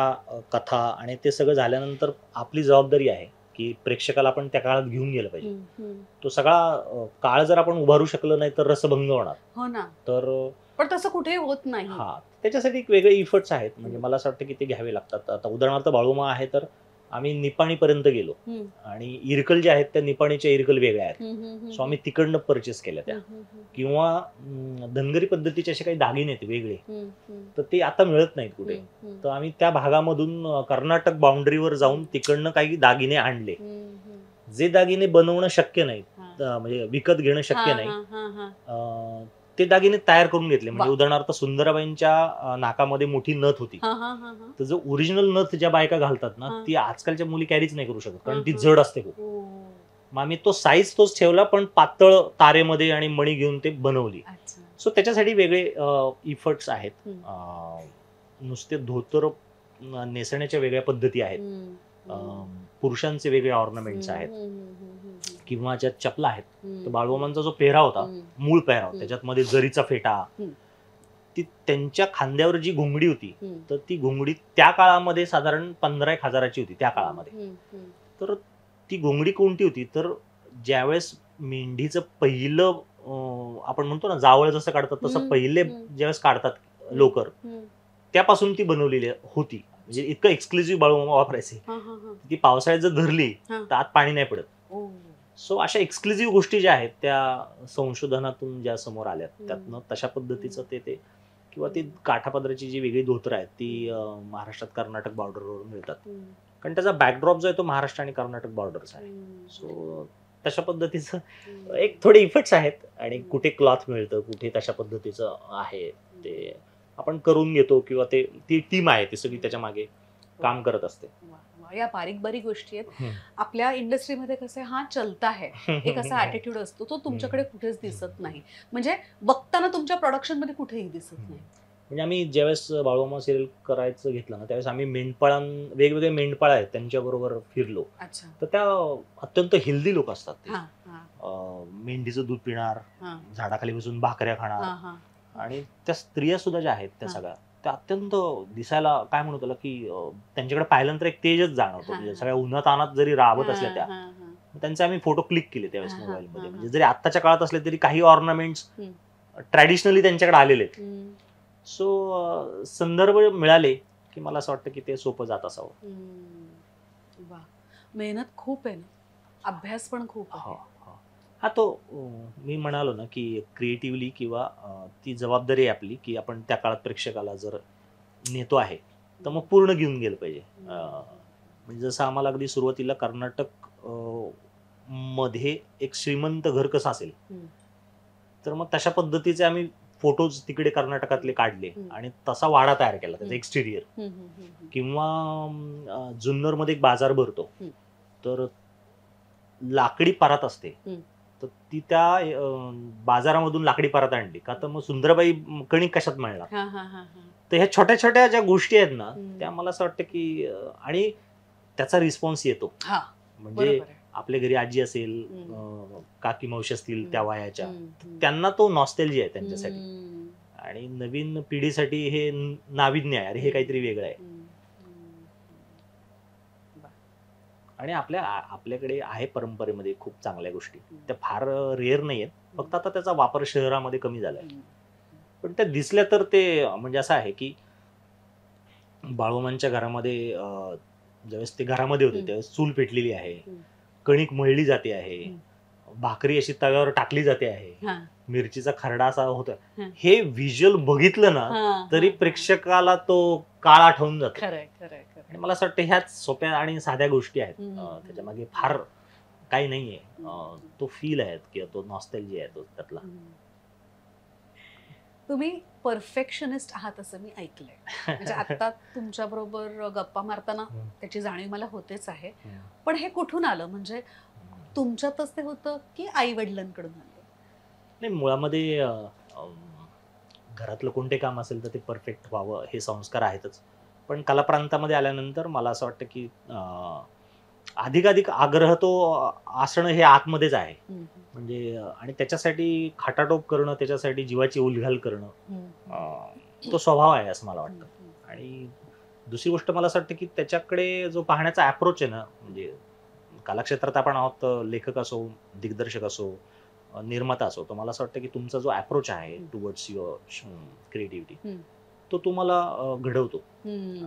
कथा आणि ते सगळं झाल्यानंतर आपली जबाबदारी आहे की प्रेक्षकाला आपण त्या काळात घेऊन गेलं पाहिजे. तो सगळा काळ जर आपण उभारू शकलो नाही तर रसभंग होणार. हो ना. तर पण तसं कुठे होत नाही. हा, त्याच्यासाठी एक वेगळे इफर्ट्स आहेत. म्हणजे मला असं वाटतं की ते घ्यावे लागतात. आता उदाहरणार्थ बाळूमा आहे तर आम्ही निपाणीपर्यंत गेलो, हम्म. आणि इरकल ज्या आहेत त्या निपाणीच्या इरकल वेगळ्या आहेत. हम्म, हम्म, हम्म. सो आम्ही तिकडनं परचेस केल्या त्या. हम्म, हम्म, किंवा धनगरी पद्धतीचे असे काही दागिने आहेत वेगळे, हम्म, हम्म, तर ते आता मिळत नाहीत कुठे. हम्म, तर आम्ही त्या भागामधून कर्नाटक बाउंड्रीवर जाऊन तिकडनं काही दागिने आणले. हम्म, हम्म. जे दागिने बनवणं शक्य नाही, हा. म्हणजे विकत घेणं शक्य हा, नाही, हा, हा, हा. ते दागिने तयार करून घेतले. म्हणजे वा. उदाहरणार्थ सुंदराबाईंच्या नाकामध्ये मोठी नथ होती, हा, हा, हा, हा. तर जो ओरिजिनल नथ ज्या बायका घालतात ना हा. ती आजकालच्या मुली कॅरीच नाही करू शकत, कारण ती हा, हा. जड असते खूप. ओ. मग आम्ही तो साईज तोच ठेवला, पण पातळ तारेमध्ये आणि मणी घेऊन ते बनवली. अच्छा. सो त्याच्यासाठी वेगळे इफर्ट्स आहेत. हम्म. नुसते धोतर नेसण्याच्या वेगळ्या पद्धती आहेत. हम्म, पुरुषांचे वेगळे ऑर्नामेंट्स आहेत, हम्म, हम्म, हम्म, किंवा ज्या चपला आहेत. हम्म. तर बाळूमामांचा जो पेहराव होता, हम्म. मूळ पेहराव, हम्म. त्याच्यात मध्ये जरीचा फेटा, हम्म. ती त्यांच्या खांद्यावर जी घोंगडी होती, हम्म. तर ती घोंगडी त्या काळामध्ये साधारण 15-1 हजाराची होती त्या काळामध्ये. हम्म, हम्म. तर ती घोंगडी कोणती होती, तर ज्यावेळेस मेंढीचं पहिलं आपण म्हणतो ना जावळ जसं काढतात तसं हम्म. पहिले हम्म. ज्यावेळेस काढतात लोकर, हम्म. त्यापासून ती बनवलेली होती. म्हणजे इतकं एक्सक्लुझिव्ह बाळूमामा वापरायचे. हा, हा, हा. ती पावसाळ्यात जर धरली हा. तर आत पाणी नाही पडत. ओ. सो अशा एक्सक्लुझिव्ह गोष्टी ज्या आहेत त्या संशोधनातून ज्या समोर आल्यात, हम्म. त्यातनं तशा पद्धतीचं ते किंवा ती काठापदराची जी वेगळी धोतर आहेत ती महाराष्ट्रात कर्नाटक बॉर्डरवर मिळतात, हम्म. कारण त्याचा बॅकड्रॉप जो आहे तो महाराष्ट्र आणि कर्नाटक बॉर्डरचा आहे. हम्म. सो तशा पद्धतीचं हम्म. एक थोडे इफेक्ट्स आहेत. आणि कुठे क्लॉथ मिळतं, कुठे तशा पद्धतीचं आहे, ते आपण करून घेतो, किंवा ते ती टीम आहे ती सगळी त्याच्या मागे काम करत असते. वा, वा. या बारीक बारीक गोष्टी आहेत. हम्म. आपल्या इंडस्ट्रीमध्ये कसं आहे, हा चलता है एक असा ऍटिट्यूड असतो, तो तुमच्याकडे कुठेच दिसत नाही. म्हणजे बघताना तुमच्या प्रोडक्शन मध्ये कुठेही दिसत नाही. म्हणजे आम्ही ज्यावेळेस बाळूमामा सिरियल करायचं घेतलं ना, त्यावेळेस आम्ही वेगवेगळे मेंढपाळ आहेत त्यांच्याबरोबर फिरलो. अच्छा. तर त्या अत्यंत हेल्दी लोक असतात ते. हा, हा, मेंढीचं दूध पिणार, हा, झाडाखाली बसून भाकऱ्या हा, खाणार, हा. आणि त्या स्त्रिया सुद्धा ज्या आहेत त्या हा. सगळ्या त्या अत्यंत दिसायला काय म्हणू त्याला की त्यांच्याकडे पाहिल्यानंतर एक तेजच जाणवतो. हा, म्हणजे हा. सगळ्या उन्हात अनात जरी राबत असल्या त्या, हा, हा, त्यांचे आम्ही फोटो क्लिक केले त्यावेळेस हा, हा, मोबाईलमध्ये. हा, म्हणजे हा. जरी आत्ताच्या काळात असले तरी काही ऑर्नामेंट्स हम्म. ट्रॅडिशनली त्यांच्याकडे आलेले आहेत. हम्म. सो संदर्भ मिळाले की मला असं वाटतं की ते सोपं जात असावं. हम्म. वा. मेहनत खूप आहे ना, अभ्यास पण खूप हो, आहे. हो. हा, तो मी म्हणालो ना की क्रिएटिव्हली किंवा ती जबाबदारी आहे आपली की आपण त्या काळात प्रेक्षकाला जर नेतो आहे तर मग पूर्ण घेऊन गेलं पाहिजे. म्हणजे जसं आम्हाला अगदी सुरुवातीला कर्नाटक मध्ये एक श्रीमंत घर कसं असेल, हम्म. तर मग तशा पद्धतीचे आम्ही फोटोज तिकडे कर्नाटकातले काढले आणि तसा वाडा तयार केला, त्याचं एक्सटिरियर. किंवा जुन्नरमध्ये एक बाजार भरतो, तर लाकडी परात असते, तर ती त्या बाजारामधून लाकडी परात आणली का, तर मग सुंदरबाई कणिक कशात मिळणार. तर ह्या छोट्या छोट्या ज्या गोष्टी आहेत ना, त्या मला असं वाटतं की आणि त्याचा रिस्पॉन्स येतो. म्हणजे आपल्या घरी आजी असेल, काकी मावशी असतील त्या वयाच्या, त्यांना तो नॉस्टॅल्जिया आहे त्यांच्यासाठी. आणि नवीन पिढीसाठी हे नाविन्य आहे, अरे हे काहीतरी वेगळं आहे. आणि आपल्याकडे आहे परंपरेमध्ये खूप चांगल्या गोष्टी, त्या फार रेअर नाही आहेत, फक्त आता त्याचा वापर शहरामध्ये कमी झालाय. पण त्या दिसल्या तर ते म्हणजे असं आहे की बाळूमांच्या घरामध्ये ज्यावेळेस ते घरामध्ये होते त्यावेळेस चूल पेटलेली आहे, कणिक मळली जाते आहे, भाकरी अशी तव्यावर टाकली जाते आहे, मिरचीचा खरडा असा होता. हे व्हिज्युअल बघितलं ना तरी प्रेक्षकाला तो काळ आठवून जातो. आणि मला असं वाटतं ह्याच सोप्या आणि साध्या गोष्टी आहेत, त्याच्यामागे फार काही नाहीये. तो फील आहे किंवा तो नॉस्टॅल्जिया आहे तो त्यातला. तुम्ही परफेक्शनिस्ट आहात असं मी ऐकलंय. म्हणजे आता तुमच्या बरोबर गप्पा मारताना त्याची जाणीव मला होतेच आहे. पण हे कुठून आलं, म्हणजे तुमच्यातच ते होतं की आई वडिलांकडून आलं? नाही, मुळामध्ये घरातलं कोणते काम असेल तर ते परफेक्ट व्हावं हे संस्कार आहेतच. पण कलाप्रांतामध्ये आल्यानंतर मला असं वाटतं की अधिकाधिक आग्रह तो असणं हे आतमध्येच आहे. म्हणजे आणि त्याच्यासाठी खाटाटोप करणं, त्याच्यासाठी जीवाची उलघाल करणं, तो स्वभाव आहे असं मला वाटतं. आणि दुसरी गोष्ट मला असं वाटतं की त्याच्याकडे जो पाहण्याचा अप्रोच आहे ना, म्हणजे कलाक्षेत्रात आपण आहोत, लेखक असो, दिग्दर्शक असो, निर्माता असो, तर मला असं वाटतं की तुमचा जो अप्रोच आहे टुवर्ड्स युअर क्रिएटिव्हिटी तो तुम्हाला घडवतो.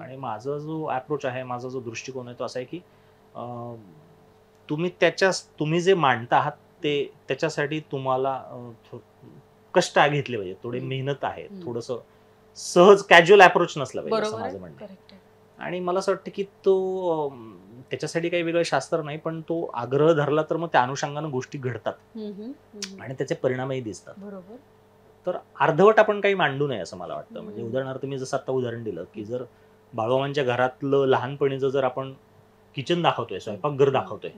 आणि माझा जो अप्रोच आहे, माझा जो दृष्टिकोन आहे तो असा आहे की तुम्ही जे मांडता आहात ते त्याच्यासाठी तुम्हाला कष्ट घेतले पाहिजे, थोडी मेहनत आहे, थोडंसं सहज कॅज्युअल अप्रोच नसला पाहिजे असं माझं म्हणणं आहे. आणि मला असं वाटतं की तो त्याच्यासाठी काही वेगळं शास्त्र नाही, पण तो आग्रह धरला तर मग त्या अनुषंगानं गोष्टी घडतात आणि त्याचे परिणामही दिसतात. बरोबर. तर अर्धवट आपण काही मांडू नये असं मला वाटतं. म्हणजे उदाहरणार्थ मी जसं आता उदाहरण दिलं की जर बाळूमामांच्या घरातलं लहानपणीचं जर आपण किचन दाखवतोय, स्वयंपाकघर दाखवतोय,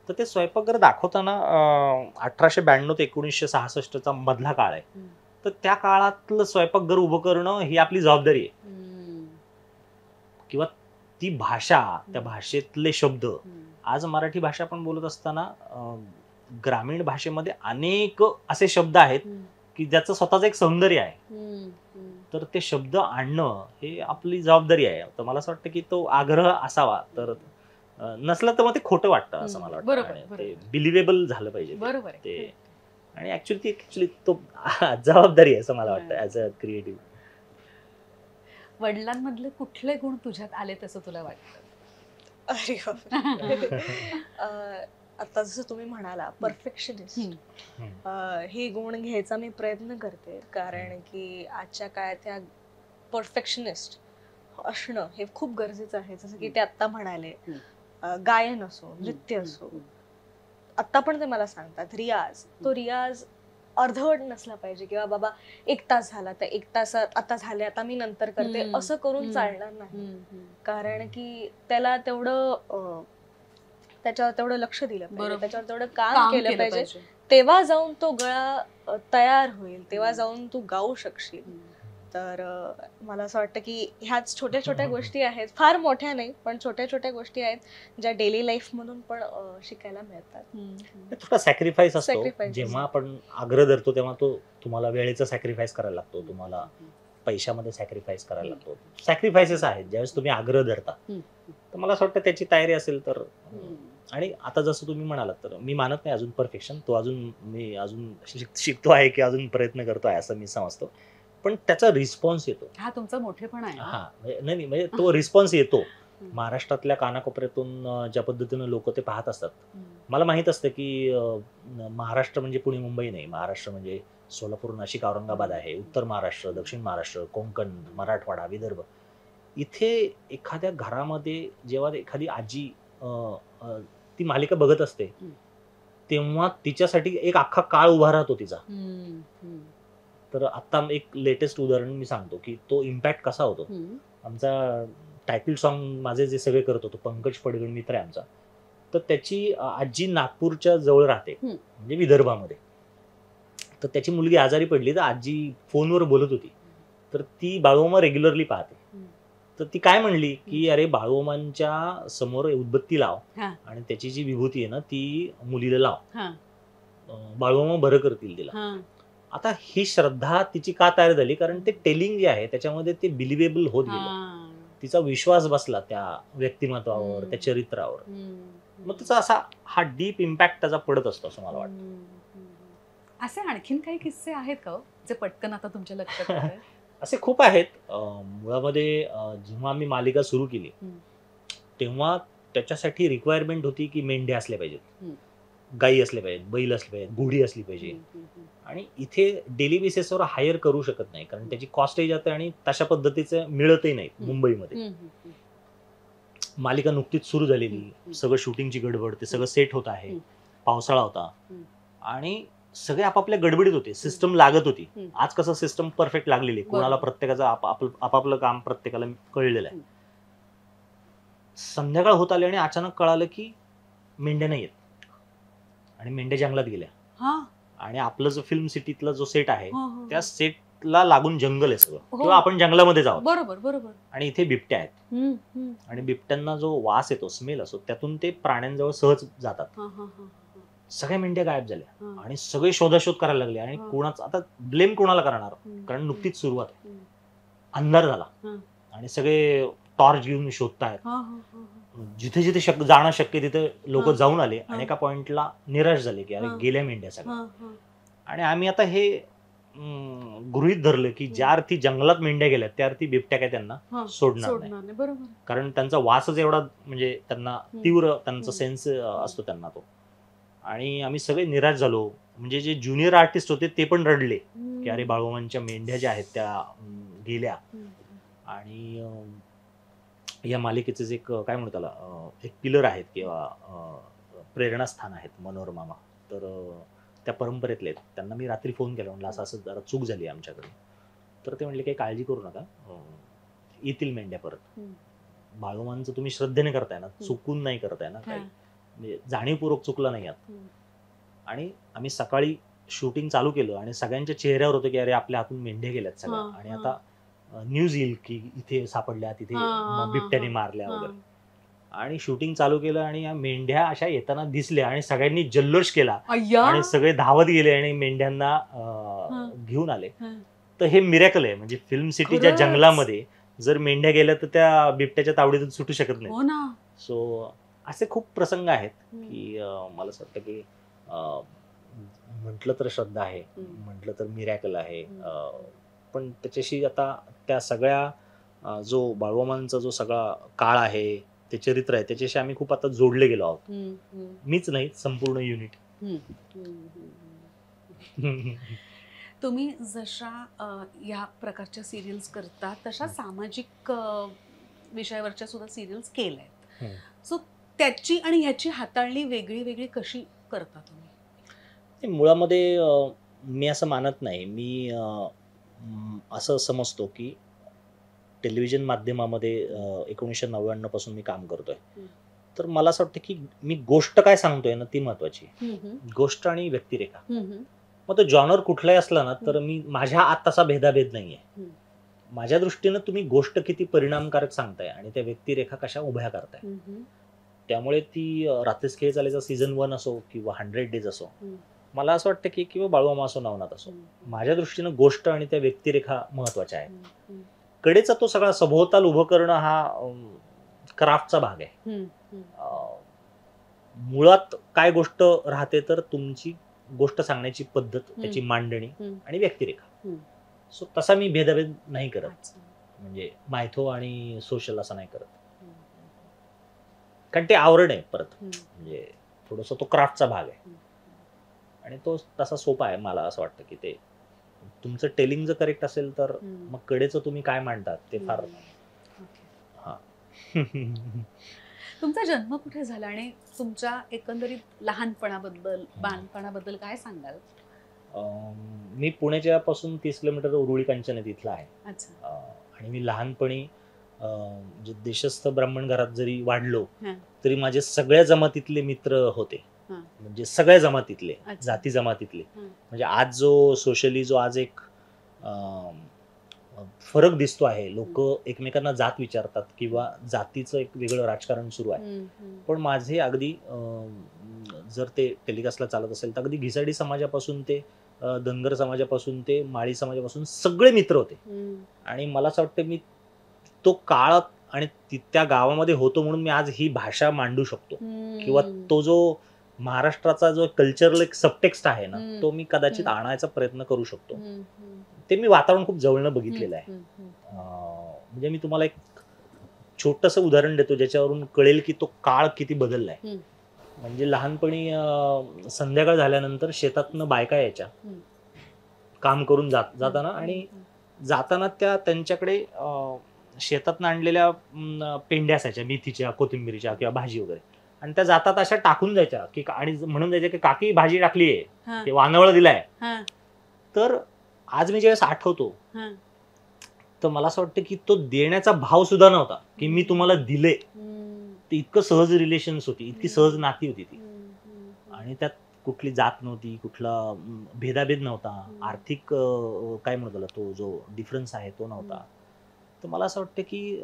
तर ते स्वयंपाकघर दाखवताना 1892 ते 1966चा मधला काळ आहे, तर त्या काळातलं स्वयंपाकघर उभं करणं ही आपली जबाबदारी आहे. किंवा ती भाषा, त्या भाषेतले शब्द, आज मराठी भाषा आपण बोलत असताना ग्रामीण भाषेमध्ये अनेक असे शब्द आहेत की ज्याचं स्वतःच एक सौंदर्य आहे, तर ते शब्द आणणं हे आपली जबाबदारी आहे. तर मला असं वाटतं की तो आग्रह असावा, तर नसलं तर मग ते खोटं वाटतं असं मला वाटतं. ते बिलिव्हेबल झालं पाहिजे ते. आणि ऍक्च्युली तो जबाबदारी आहे असं मला वाटतं ऍज अ क्रिएटिव्ह. वडिलांमधले कुठले गुण तुझ्यात आले तसं तुला वाटतं? अरे बापरे. आता जसं तुम्ही म्हणाला परफेक्शनिस्ट, हे गुण घ्यायचा मी प्रयत्न करते, कारण की आजच्या काळात ह्या परफेक्शनिस्ट असणं हे खूप गरजेचं आहे. जसं की ते आत्ता म्हणाले, गायन असो, नृत्य असो, आत्ता पण ते मला सांगतात रियाज, तो रियाज अर्धवट नसला पाहिजे, किंवा बाबा 1 तास झाला तर 1 तासात आता झाले, आता मी नंतर करते, असं करून चालणार नाही. कारण की त्याला त्याच्यावर तेवढं लक्ष दिलं पाहिजे, त्याच्यावर तेवढं काम केलं पाहिजे, तेव्हा जाऊन तो गळा तयार होईल, तेव्हा जाऊन तू गाऊ शकशील. तर मला असं वाटतं की ह्याच छोट्या छोट्या गोष्टी आहेत, फार मोठ्या नाही पण छोट्या छोट्या गोष्टी आहेत, ज्या डेली लाईफ मधून पण शिकायला मिळतात. थोडा सॅक्रिफाईस असतो. जेव्हा आपण आग्रह धरतो तेव्हा तो तुम्हाला वेळेचा सॅक्रिफाईस करायला लागतो, तुम्हाला पैशामध्ये सॅक्रिफाईस करायला लागतो. सॅक्रिफायसेस आहेत ज्यावेळेस तुम्ही आग्रह धरता, तर मला असं वाटतं त्याची तयारी असेल तर. आणि आता जसं तुम्ही म्हणालात, तर मी मानत नाही अजून परफेक्शन, मी अजून शिकतो आहे की अजून प्रयत्न करतो आहे असं मी समजतो. पण त्याचा रिस्पॉन्स येतो. हा तुमचा मोठेपणा आहे. हा नाही म्हणजे तो रिस्पॉन्स येतो. महाराष्ट्रातल्या कानाकोपऱ्यातून ज्या पद्धतीनं लोक ते पाहत असतात, मला माहित असतं की महाराष्ट्र म्हणजे पुणे मुंबई नाही, महाराष्ट्र म्हणजे सोलापूर, नाशिक, औरंगाबाद आहे, उत्तर महाराष्ट्र, दक्षिण महाराष्ट्र, कोकण, मराठवाडा, विदर्भ. इथे एखाद्या घरामध्ये जेव्हा एखादी आजी ती मालिका बघत असते, तेव्हा तिच्यासाठी एक अख्खा काळ उभा राहतो तिचा. तर आता एक लेटेस्ट उदाहरण मी सांगतो की तो इम्पॅक्ट कसा होतो. आमचा टायटल सॉन्ग माझे जे सगळे करत होतो, पंकज पडगण मित्र आहे आमचा, तर त्याची आजी नागपूरच्या जवळ राहते, म्हणजे विदर्भामध्ये. तर त्याची मुलगी आजारी पडली, तर आजी फोनवर बोलत होती, तर ती बाळूमामा रेग्युलरली पाहते. तर ती काय म्हणली की अरे बाळूमामांच्या समोर उदबत्ती लाव आणि त्याची जी विभूती आहे ना ती मुलीला लाव, बाळूमामा बरं करतील तिला. आता ही श्रद्धा तिची का तयार झाली, कारण ते टेलिंग जे आहे त्याच्यामध्ये ते बिलिव्हेबल होत गेलं, तिचा विश्वास बसला त्या व्यक्तिमत्वावर, त्या चरित्रावर. मग त्याचा असा हा डीप इम्पॅक्ट त्याचा पडत असतो असं मला वाटतं. असे आणखीन काही किस्से आहेत का जे पटकन आता तुमच्या लक्षात येतायत? असे खूप आहेत. मुळामध्ये जेव्हा आम्ही मालिका सुरू केली तेव्हा त्याच्यासाठी रिक्वायरमेंट होती की मेंढ्या असल्या पाहिजेत, गायी असल्या पाहिजेत, बैल असले पाहिजेत, घोडी असली पाहिजे. आणि इथे डेली बेसिसवर हायर करू शकत नाही, कारण त्याची कॉस्टही जाते आणि तशा पद्धतीचं मिळतही नाही मुंबईमध्ये. मालिका नुकतीच सुरू झालेली, सगळं शूटिंगची गडबड, ते सगळं सेट होत आहे, पावसाळा होता आणि सगळे आपापल्या गडबडीत होते, सिस्टम लागत होती. आज कसं सिस्टम परफेक्ट लागलेली, कोणाला प्रत्येकाचं आपापलं काम प्रत्येकाला कळलेलं आहे. संध्याकाळ होत आली आणि अचानक कळालं की मेंढ्या नाही आहेत आणि मेंढ्या जंगलात गेल्या. आणि आपलं जो फिल्म सिटीतला जो सेट आहे त्या सेटला लागून जंगल आहे सगळं, किंवा आपण जंगलामध्ये जाऊ. बरोबर बरोबर. आणि इथे बिबट्या आहेत आणि बिबट्यांना जो वास येतो, स्मेल असतो, त्यातून ते प्राण्यांजवळ सहज जातात. सगळ्या मेंढ्या गायब झाल्या आणि सगळे शोधाशोध करायला लागले. आणि कोणाचा आता ब्लेम कोणाला करणार, कारण नुकतीच सुरुवात आहे. अंधार झाला आणि सगळे टॉर्च घेऊन शोधतायत. जिथे जिथे जाणं शक्य तिथे लोक जाऊन आले आणि एका पॉइंटला निराश झाले की अरे गेल्या मेंढ्या सगळ्या. आणि आम्ही आता हे गृहीत धरलं की ज्या अर्थी जंगलात मेंढ्या गेल्या त्या अर्थी बिबट्या काय त्यांना सोडणार नाही, बरोबर. कारण त्यांचा वासच एवढा, म्हणजे त्यांना तीव्र त्यांचा सेन्स असतो त्यांना तो. आणि आम्ही सगळे निराश झालो. म्हणजे जे ज्युनियर आर्टिस्ट होते ते पण रडले की अरे बाळूमामांच्या मेंढ्या ज्या आहेत त्या गेल्या. आणि या मालिकेचे जे काय म्हणतात त्याला, एक पिलर आहेत किंवा प्रेरणास्थान आहेत मनोहर मामा, तर त्या परंपरेतले आहेत. त्यांना मी रात्री फोन केला, म्हणलं असं असं जरा चूक झाली आमच्याकडे. तर ते म्हणले काही काळजी करू नका, येतील मेंढ्या परत. बाळूमामांचं तुम्ही श्रद्धेने करताय ना, चुकून नाही करताय ना, काही म्हणजे जाणीवपूर्वक चुकला नाही आहात. आणि आम्ही सकाळी शूटिंग चालू केलं आणि सगळ्यांच्या चेहऱ्यावर होतं की अरे आपल्या हातून मेंढ्या गेल्यात सगळ्या, आणि आता न्यूज येईल की इथे सापडल्या, तिथे बिबट्याने मारल्या वगैरे. आणि शूटिंग चालू केलं आणि या मेंढ्या अशा येताना दिसल्या आणि सगळ्यांनी जल्लोष केला आणि सगळे धावत गेले आणि मेंढ्यांना घेऊन आले. तर हे मिरॅकल आहे. म्हणजे फिल्म सिटीच्या जंगलामध्ये जर मेंढ्या गेल्या तर त्या बिबट्याच्या तावडीतून सुटू शकत नाही. सो असे खूप प्रसंग आहेत की मला असं वाटतं की म्हटलं तर श्रद्धा आहे, म्हटलं तर मिरॅकल आहे, पण त्याच्याशी आता त्या सगळ्या जो बाळूमामांचा जो सगळा काळ आहे, ते चरित्र आहे, त्याच्याशी आम्ही खूप आता जोडले गेलो आहोत. मीच नाही, संपूर्ण युनिट. तुम्ही जशा या प्रकारच्या सिरियल्स करता तशा सामाजिक विषयावरच्या सुद्धा सिरियल्स केल्यात. सो त्याची आणि ह्याची हाताळणी वेगळी वेगळी कशी करता तुम्ही? मुळामध्ये मी असं मानत नाही. मी असं समजतो की टेलिव्हिजन माध्यमामध्ये 1999 पासून मी काम करतोय, तर मला असं वाटतं की मी गोष्ट काय सांगतोय ना ती महत्वाची, गोष्ट आणि व्यक्तिरेखा. मग तो जॉनर कुठलाही असला ना तर मी माझ्या आत तसा भेदाभेद नाहीये. माझ्या दृष्टीनं तुम्ही गोष्ट किती परिणामकारक सांगताय आणि त्या व्यक्तिरेखा कशा उभ्या करताय. त्यामुळे ती रात्रीच खेळ चालायचा सीझन 1 असो किंवा 100 डेज असो, मला असं वाटतं की किंवा बाळूमामा असो नवनाथ असो, माझ्या दृष्टीनं गोष्ट आणि त्या व्यक्तिरेखा महत्वाच्या आहेत. कडेचा तो सगळा सभोवताल उभं करणं हा क्राफ्टचा भाग आहे. मुळात काय गोष्ट राहते तर तुमची गोष्ट सांगण्याची पद्धत, त्याची मांडणी आणि व्यक्तिरेखा. सो तसा मी भेदाभेद नाही करत, म्हणजे मायथो आणि सोशल असं नाही करत, कारण ते आवरण आहे परत, म्हणजे थोडस तो क्राफ्टचा भाग आहे आणि तो तसा सोपा आहे. मला असं वाटतं की ते तुमचं टेलिंग जर करेक्ट असेल तर मग कडेचं तुम्ही काय मांडतात ते फार. तुमचा जन्म कुठे झाला आणि तुमच्या एकंदरीत लहानपणाबद्दल, बालपणाबद्दल काय सांगाल? मी पुण्याच्या पासून 30 किलोमीटर उरुळी कांचन आहे तिथला आहे. अच्छा. आणि मी लहानपणी म्हणजे देशस्थ ब्राह्मण घरात जरी वाढलो हं. तरी माझे सगळ्या जमातीतले मित्र होते. हं. म्हणजे सगळ्या जमातीतले, अच्छा. जाती जमातीतले. हं. म्हणजे आज जो सोशली जो आज एक फरक दिसतो आहे, लोक एकमेकांना जात विचारतात किंवा जातीचं एक वेगळं राजकारण सुरू आहे. हं, हं. पण माझे अगदी जर ते टेलिकास्टला चालत असेल तर अगदी घिसाडी समाजापासून ते धनगर समाजापासून ते माळी समाजापासून सगळे मित्र होते. हं. आणि मला असं वाटतं मी तो काळ आणि त्या गावामध्ये होतो म्हणून मी आज ही भाषा मांडू शकतो. किंवा तो जो महाराष्ट्राचा जो कल्चरल एक सबटेक्स्ट आहे ना, हम्म. तो मी कदाचित हम्म. आणायचा प्रयत्न करू शकतो. हं, हं. ते मी वातावरण खूप जवळनं बघितलेलं आहे. हं, हं. म्हणजे मी तुम्हाला एक छोटंसं उदाहरण देतो ज्याच्यावरून कळेल की तो काळ किती बदललाय. हं. म्हणजे लहानपणी संध्याकाळ झाल्यानंतर शेतातनं बायका यायच्या हं. काम करून जाताना, आणि जाताना त्या त्यांच्याकडे शेतातनं आणलेल्या पेंड्या असायच्या मेथीच्या, कोथिंबीरीच्या किंवा भाजी वगैरे, आणि त्या जातात अशा टाकून जायच्या की आणि म्हणून जायच्या की काकी भाजी टाकली आहे, हां. ते वानवळं दिलाय. हां. तर आज मी ज्यावेळेस आठवतो हां. तर मला असं वाटतं की तो देण्याचा भाव सुद्धा नव्हता की मी तुम्हाला दिले. हं. ते इतकं सहज रिलेशन्स होती, इतकी सहज नाती होती ती. हं, हं. आणि त्यात कुठली जात नव्हती, कुठला भेदाभेद नव्हता, आर्थिक काय म्हणतो त्याला, तो जो डिफरन्स आहे तो नव्हता. तर मला असं वाटतं की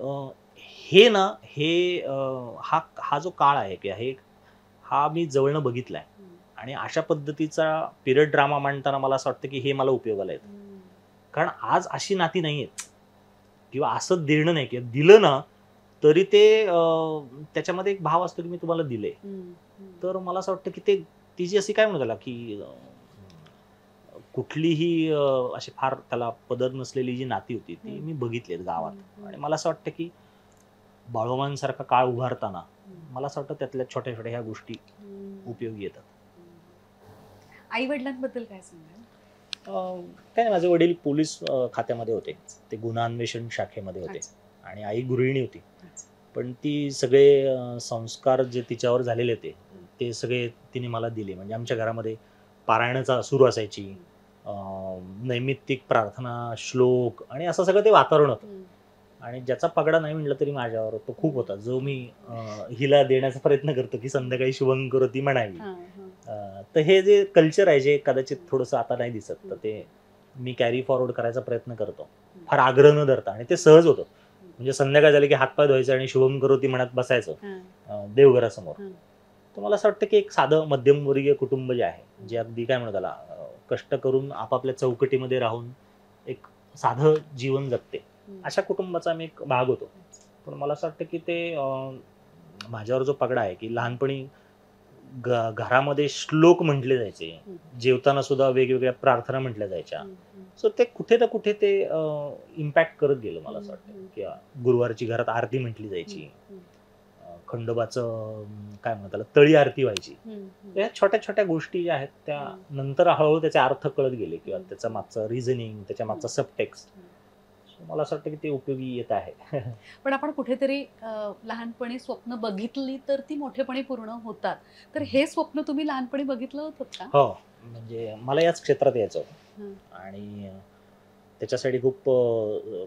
हे ना, हे हा जो काळ आहे की हा मी जवळनं बघितलाय. आणि अशा पद्धतीचा पिरियड ड्रामा मांडताना मला असं वाटतं की हे मला उपयोगाला येतं. कारण आज अशी नाती नाही आहेत किंवा असं देणं नाही, किंवा दिलं ना तरी ते त्याच्यामध्ये एक भाव असतो की मी तुम्हाला दिले. तर मला असं वाटतं की ती जी अशी काय म्हणतो त्याला की कुठलीही अशी फार त्याला पदर नसलेली जी नाती होती ती मी बघितली गावात. आणि मला असं वाटतं की बाळोमांसारखा काळ उभारताना मला असं वाटतं त्यातल्या छोट्या छोट्या ह्या गोष्टी उपयोगी येतात. आई वडिलांबद्दल काय सांगाल? काय नाही, माझे वडील पोलीस खात्यामध्ये होते, ते गुन्हा अन्वेषण शाखेमध्ये होते. अच्छा. आणि आई गृहिणी होती. अच्छा. पण ती सगळे संस्कार जे तिच्यावर झालेले ते सगळे तिने मला दिले. म्हणजे आमच्या घरामध्ये पारायणाचा सुरू असायची, नैमित्तिक प्रार्थना, श्लोक, आणि असं सगळं ते वातावरण होतं. आणि ज्याचा पगडा नाही म्हटलं तरी माझ्यावर तो खूप होता, जो मी हिला देण्याचा प्रयत्न करतो की संध्याकाळी शुभंकरोती म्हणावी. तर हे जे कल्चर आहे जे कदाचित थोडंसं आता नाही दिसत, तर ते मी कॅरी फॉरवर्ड करायचा प्रयत्न करतो, फार आग्रह न धरता. आणि ते सहज होतं. म्हणजे संध्याकाळ झाली की हातपाय धुवायचे आणि शुभंकरोती म्हणत बसायचं देवघरासमोर. तर मला असं वाटतं की एक साधं मध्यमवर्गीय कुटुंब जे आहे, जे अगदी काय म्हणतात त्याला कष्ट करून आपापल्या चौकटीमध्ये राहून एक साधं जीवन जगते, अशा कुटुंबाचा मी एक भाग होतो. पण मला असं वाटतं की ते माझ्यावर जो पगडा आहे की लहानपणी घरामध्ये श्लोक म्हटले जायचे, जेवताना सुद्धा वेगवेगळ्या प्रार्थना म्हटल्या जायच्या. सो ते कुठे ना कुठे ते इम्पॅक्ट करत गेलं. मला असं वाटतं की गुरुवारची घरात आरती म्हटली जायची, खंडोबाचं काय म्हणतात त्याला तळी आरती व्हायची. या छोट्या छोट्या गोष्टी ज्या आहेत त्या नंतर हळूहळू त्याचे अर्थ कळत गेले किंवा त्याचा मागचं रिझनिंग, त्याच्या मागचा सबटेक्स्ट. मला असं वाटतं की ते उपयोगी येत आहे. पण आपण कुठेतरी लहानपणी स्वप्न बघितली तर ती मोठेपणी पूर्ण होतात. तर हे स्वप्न तुम्ही लहानपणी बघितलं होतं का? हो, म्हणजे मला याच क्षेत्रात यायचं होतं. आणि त्याच्यासाठी खूप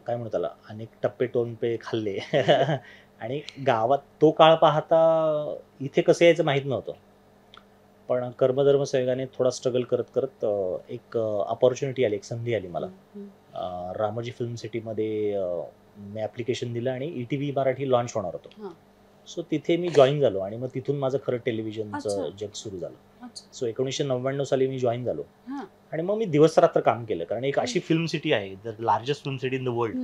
काय म्हणतो त्याला अनेक टप्पे टोनपे खाल्ले. आणि गावात तो काळ पाहता इथे कसं यायचं माहीत नव्हतं. पण कर्मधर्म संयोगाने थोडा स्ट्रगल करत करत एक अपॉर्च्युनिटी आली, एक संधी आली मला. रामोजी फिल्म सिटीमध्ये मी ॲप्लिकेशन दिलं आणि ETV मराठी लॉन्च होणार होतो. सो तिथे मी जॉईन झालो आणि मग तिथून माझं खरं टेलिव्हिजनचं जग सुरू झालं. सो 1999 साली मी जॉईन झालो. आणि मग मी दिवस रात्र काम केलं, कारण एक अशी फिल्म सिटी आहे, the largest film city in the world.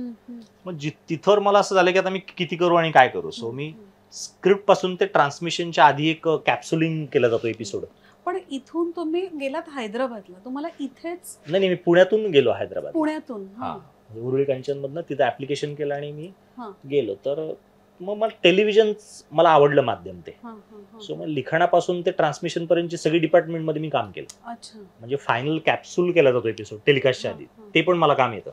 मग तिथं मला असं झालं की आता मी किती करू आणि काय करू. सो मी स्क्रिप्ट पासून ते ट्रान्समिशनच्या आधी एक कॅप्सुलिंग केला जातो एपिसोड. पण इथून तुम्ही गेलात हैदराबादला, तुम्हाला इथेच? नाही, मी पुण्यातून गेलो हैदराबाद. पुण्यातून? उरुळी कांचन मधनं तिथं ऍप्लिकेशन केलं आणि मी गेलो. तर मग मला टेलिव्हिजन मला आवडलं माध्यम ते. सो मग लिखाणापासून ते ट्रान्समिशन पर्यंतची सगळी डिपार्टमेंट मध्ये मी काम केलं. म्हणजे फायनल कॅप्सूल केला जातो एपिसोड टेलिकास्टच्या आधी, ते पण मला काम येतं.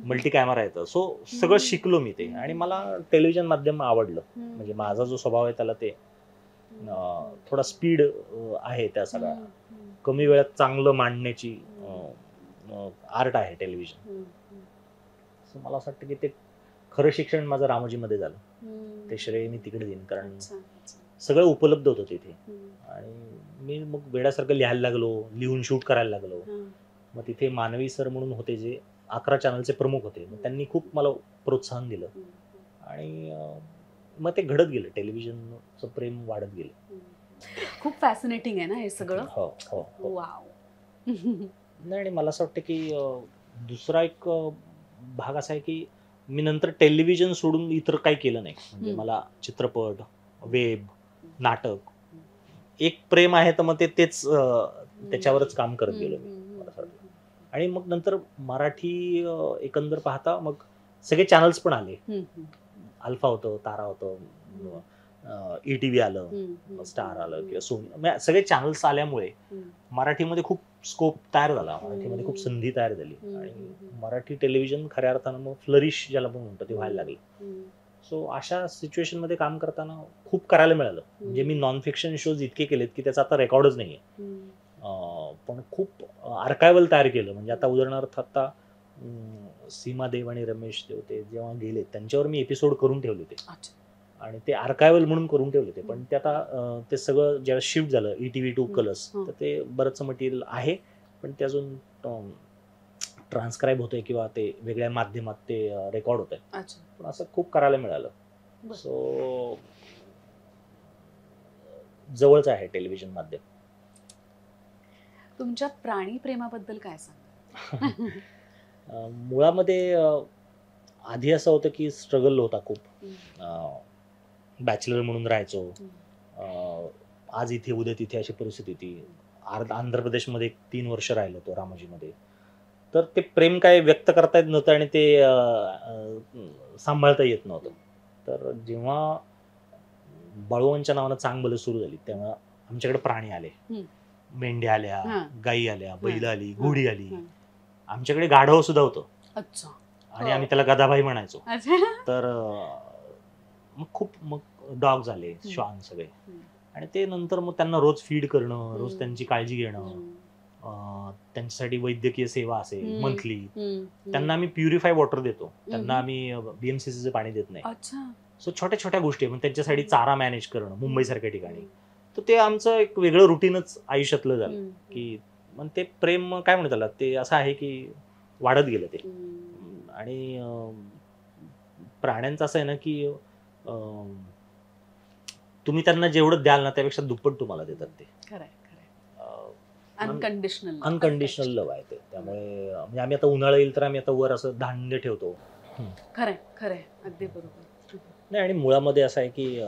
मल्टी कॅमेरा येतं. सो सगळं शिकलो मी ते. आणि मला टेलिव्हिजन माध्यम आवडलं. म्हणजे माझा जो स्वभाव आहे त्याला ते थोडा स्पीड आहे त्या सगळ्या कमी वेळात चांगलं मांडण्याची आर्ट आहे टेलिव्हिजन. सो मला असं वाटतं की ते खरं शिक्षण माझं रामोजीमध्ये झालं. ते श्रेय मी तिकडे देईन, कारण सगळं उपलब्ध होतं तिथे. आणि मी मग वेड्यासारखं लिहायला लागलो, लिहून शूट करायला लागलो. मग तिथे मानवी सर म्हणून होते, जे 11 चॅनलचे प्रमुख होते. मग त्यांनी खूप मला प्रोत्साहन दिलं आणि मग ते घडत गेलं, टेलिव्हिजनचं प्रेम वाढत गेलं. खूप फॅसिनेटिंग आहे ना हे सगळं. हो हो हो. वाव. नाही, आणि मला असं वाटतं की दुसरा एक भाग असा आहे की मी नंतर टेलिव्हिजन सोडून इतर काही केलं नाही. म्हणजे मला चित्रपट, वेब, नाटक, एक प्रेम आहे तर मग तेच त्याच्यावरच काम करत गेलो मी, मला असं वाटतं. आणि मग नंतर मराठी एकंदर पाहता मग सगळे चॅनल्स पण आले. अल्फा होतं, तारा होतं, ETV आलं, स्टार आलं किंवा सोनी, सगळे चॅनल्स आल्यामुळे मराठीमध्ये खूप स्कोप तयार झाला, मराठीमध्ये खूप संधी तयार झाली आणि मराठी टेलिव्हिजन खऱ्या अर्थानं मग फ्लरिश ज्याला पण म्हणतो ते व्हायला लागलं. सो अशा सिच्युएशन मध्ये काम करताना खूप करायला मिळालं. म्हणजे मी नॉन फिक्शन शोज इतके केलेत की त्याचा आता रेकॉर्डच नाहीये, पण खूप आर्कायवल तयार केलं. म्हणजे आता उदाहरणार्थ आता सीमा देव आणि रमेश देव ते जेव्हा गेले त्यांच्यावर मी एपिसोड करून ठेवले होते आणि ते आर्कायवल म्हणून करून ठेवले होते. पण ते आता ते सगळं ज्यावेळेस शिफ्ट झालं ETV टू कलर्स, तर ते बरंचसं मटेरियल आहे पण ते अजून ट्रान्सक्राईब होतंय किंवा ते वेगळ्या माध्यमात ते रेकॉर्ड होत आहे. पण असं खूप करायला मिळालं. सो जवळच आहे टेलिव्हिजन माध्यम. तुमच्या प्राणी प्रेमाबद्दल काय सांगा? मुळामध्ये आधी असं होतं की स्ट्रगल होता खूप. बॅचलर म्हणून राहायचो, आज इथे उद्या तिथे अशी परिस्थिती होती. आंध्र प्रदेशमध्ये 3 वर्ष राहिलो होतो, रामोजीमध्ये. तर ते प्रेम काय व्यक्त करता येत नव्हतं आणि ते सांभाळता येत नव्हतं. तर जेव्हा बाळूवांच्या नावानं चांगलं सुरू झाली तेव्हा आमच्याकडे प्राणी आले. मेंढ्या आल्या, गायी आल्या, बैल आली, घोडी आली. आमच्याकडे गाढव सुद्धा होतं आणि आम्ही त्याला गदाबाई म्हणायचो. तर मग डॉग झाले, श्वान सगळे. आणि ते नंतर मग त्यांना रोज फीड करणं, रोज त्यांची काळजी घेणं, त्यांच्यासाठी वैद्यकीय सेवा असेल मंथली. त्यांना आम्ही प्युरिफाय वॉटर देतो, त्यांना आम्ही BMCCचं पाणी देत नाही. सो छोट्या छोट्या गोष्टी, मग त्यांच्यासाठी चारा मॅनेज करणं मुंबई सारख्या ठिकाणी. तर ते आमचं एक वेगळं रुटीनच आयुष्यातलं झालं की मग ते प्रेम काय म्हणतात त्याला, ते असं आहे की वाढत गेलं ते. आणि प्राण्यांचं असं आहे ना की तुम्ही त्यांना जेवढं द्याल ना त्यापेक्षा दुप्पट तुम्हाला देतात ते. अनकंडिशनल लव्ह आहे ते. त्यामुळे म्हणजे आम्ही आता उन्हाळा येईल तर आम्ही आता वर असं धान्य ठेवतो. खरंय, अगदी बरोबर. नाही, आणि मुळामध्ये असं आहे की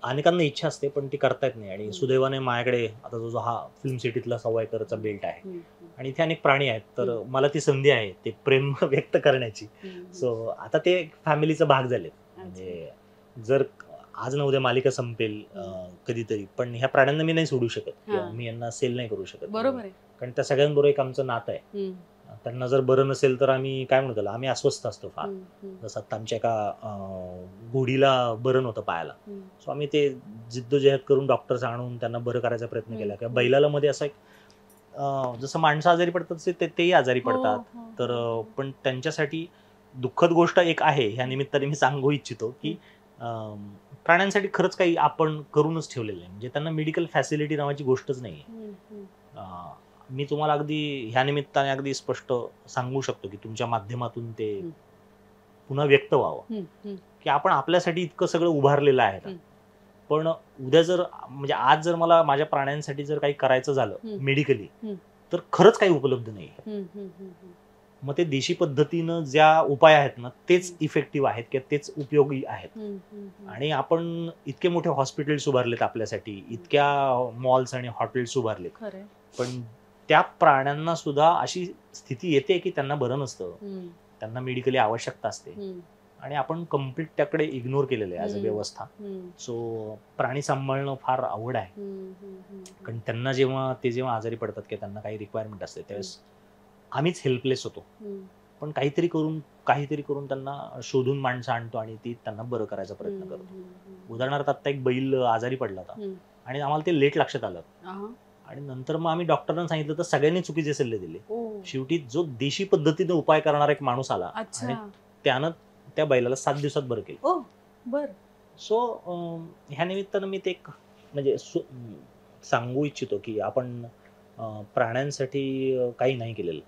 अनेकांना इच्छा असते पण ती करता येत नाही. आणि सुदैवाने माझ्याकडे आता जो हा फिल्म सिटीतला 1.25 एकरचा बेल्ट आहे आणि इथे अनेक प्राणी आहेत, तर मला ती संधी आहे ते प्रेम व्यक्त करण्याची. सो आता ते फॅमिलीचा भाग झालेत. म्हणजे जर आज ना उद्या मालिका संपेल कधीतरी, पण ह्या प्राण्यांना मी नाही सोडू शकत किंवा मी यांना सेल नाही करू शकत. बरोबर आहे, कारण त्या सगळ्यांबरोबर एक आमचं नातं आहे. त्यांना जर बरं नसेल तर आम्ही काय म्हणतो आम्ही अस्वस्थ असतो फार. जसं आता आमच्या एका घोडीला बरं नव्हतं पायाला, सो आम्ही ते जिद्दोजहद करून डॉक्टर्स आणून त्यांना बरं करायचा प्रयत्न केला. किंवा बैलाला मध्ये असं एक जसं माणसं आजारी पडतात तसे तेही आजारी पडतात. तर पण त्यांच्यासाठी दुःखद गोष्ट एक आहे, ह्या निमित्ताने मी सांगू इच्छितो की प्राण्यांसाठी खरंच काही आपण करूनच ठेवलेलं आहे. म्हणजे त्यांना मेडिकल फॅसिलिटी नावाची गोष्टच नाही. मी तुम्हाला अगदी ह्या निमित्ताने अगदी स्पष्ट सांगू शकतो की तुमच्या माध्यमातून ते पुन्हा व्यक्त व्हावं की आपण आपल्यासाठी इतकं सगळं उभारलेलं आहे, पण उद्या जर म्हणजे आज जर मला माझ्या प्राण्यांसाठी जर काही करायचं झालं मेडिकली, तर खरंच काही उपलब्ध नाही. मग ते देशी पद्धतीनं ज्या उपाय आहेत ना तेच इफेक्टिव्ह आहेत किंवा तेच उपयोगी आहेत. आणि आपण इतके मोठे हॉस्पिटल्स उभारलेत आपल्यासाठी, इतक्या मॉल्स आणि हॉटेल्स उभारलेत, पण त्या प्राण्यांना सुद्धा अशी स्थिती येते की त्यांना बरं नसतं, त्यांना मेडिकली आवश्यकता असते आणि आपण कम्प्लीट त्याकडे इग्नोर केलेलं आहे ॲज अ व्यवस्था. सो प्राणी सांभाळणं फार अवघड आहे. कारण त्यांना जेव्हा आजारी पडतात किंवा त्यांना काही रिक्वायरमेंट असते त्यावेळेस आम्हीच हेल्पलेस होतो. पण काहीतरी करून त्यांना शोधून माणसं आणतो आणि ती त्यांना बरं करायचा प्रयत्न करतो. उदाहरणार्थ आता एक बैल आजारी पडला होता आणि आम्हाला ते लेट लक्षात आलं आणि नंतर मग आम्ही डॉक्टरांना सांगितलं तर सगळ्यांनी चुकीचे सल्ले दिले. ओ, शेवटी जो देशी पद्धतीने उपाय करणारा एक माणूस आला अच्छा. आणि त्यानं त्या बैलाला 7 दिवसात बरं केलं. ओ, बर. सो ह्या निमित्तानं मी ते एक म्हणजे सांगू इच्छितो की आपण प्राण्यांसाठी काही नाही केलेलं.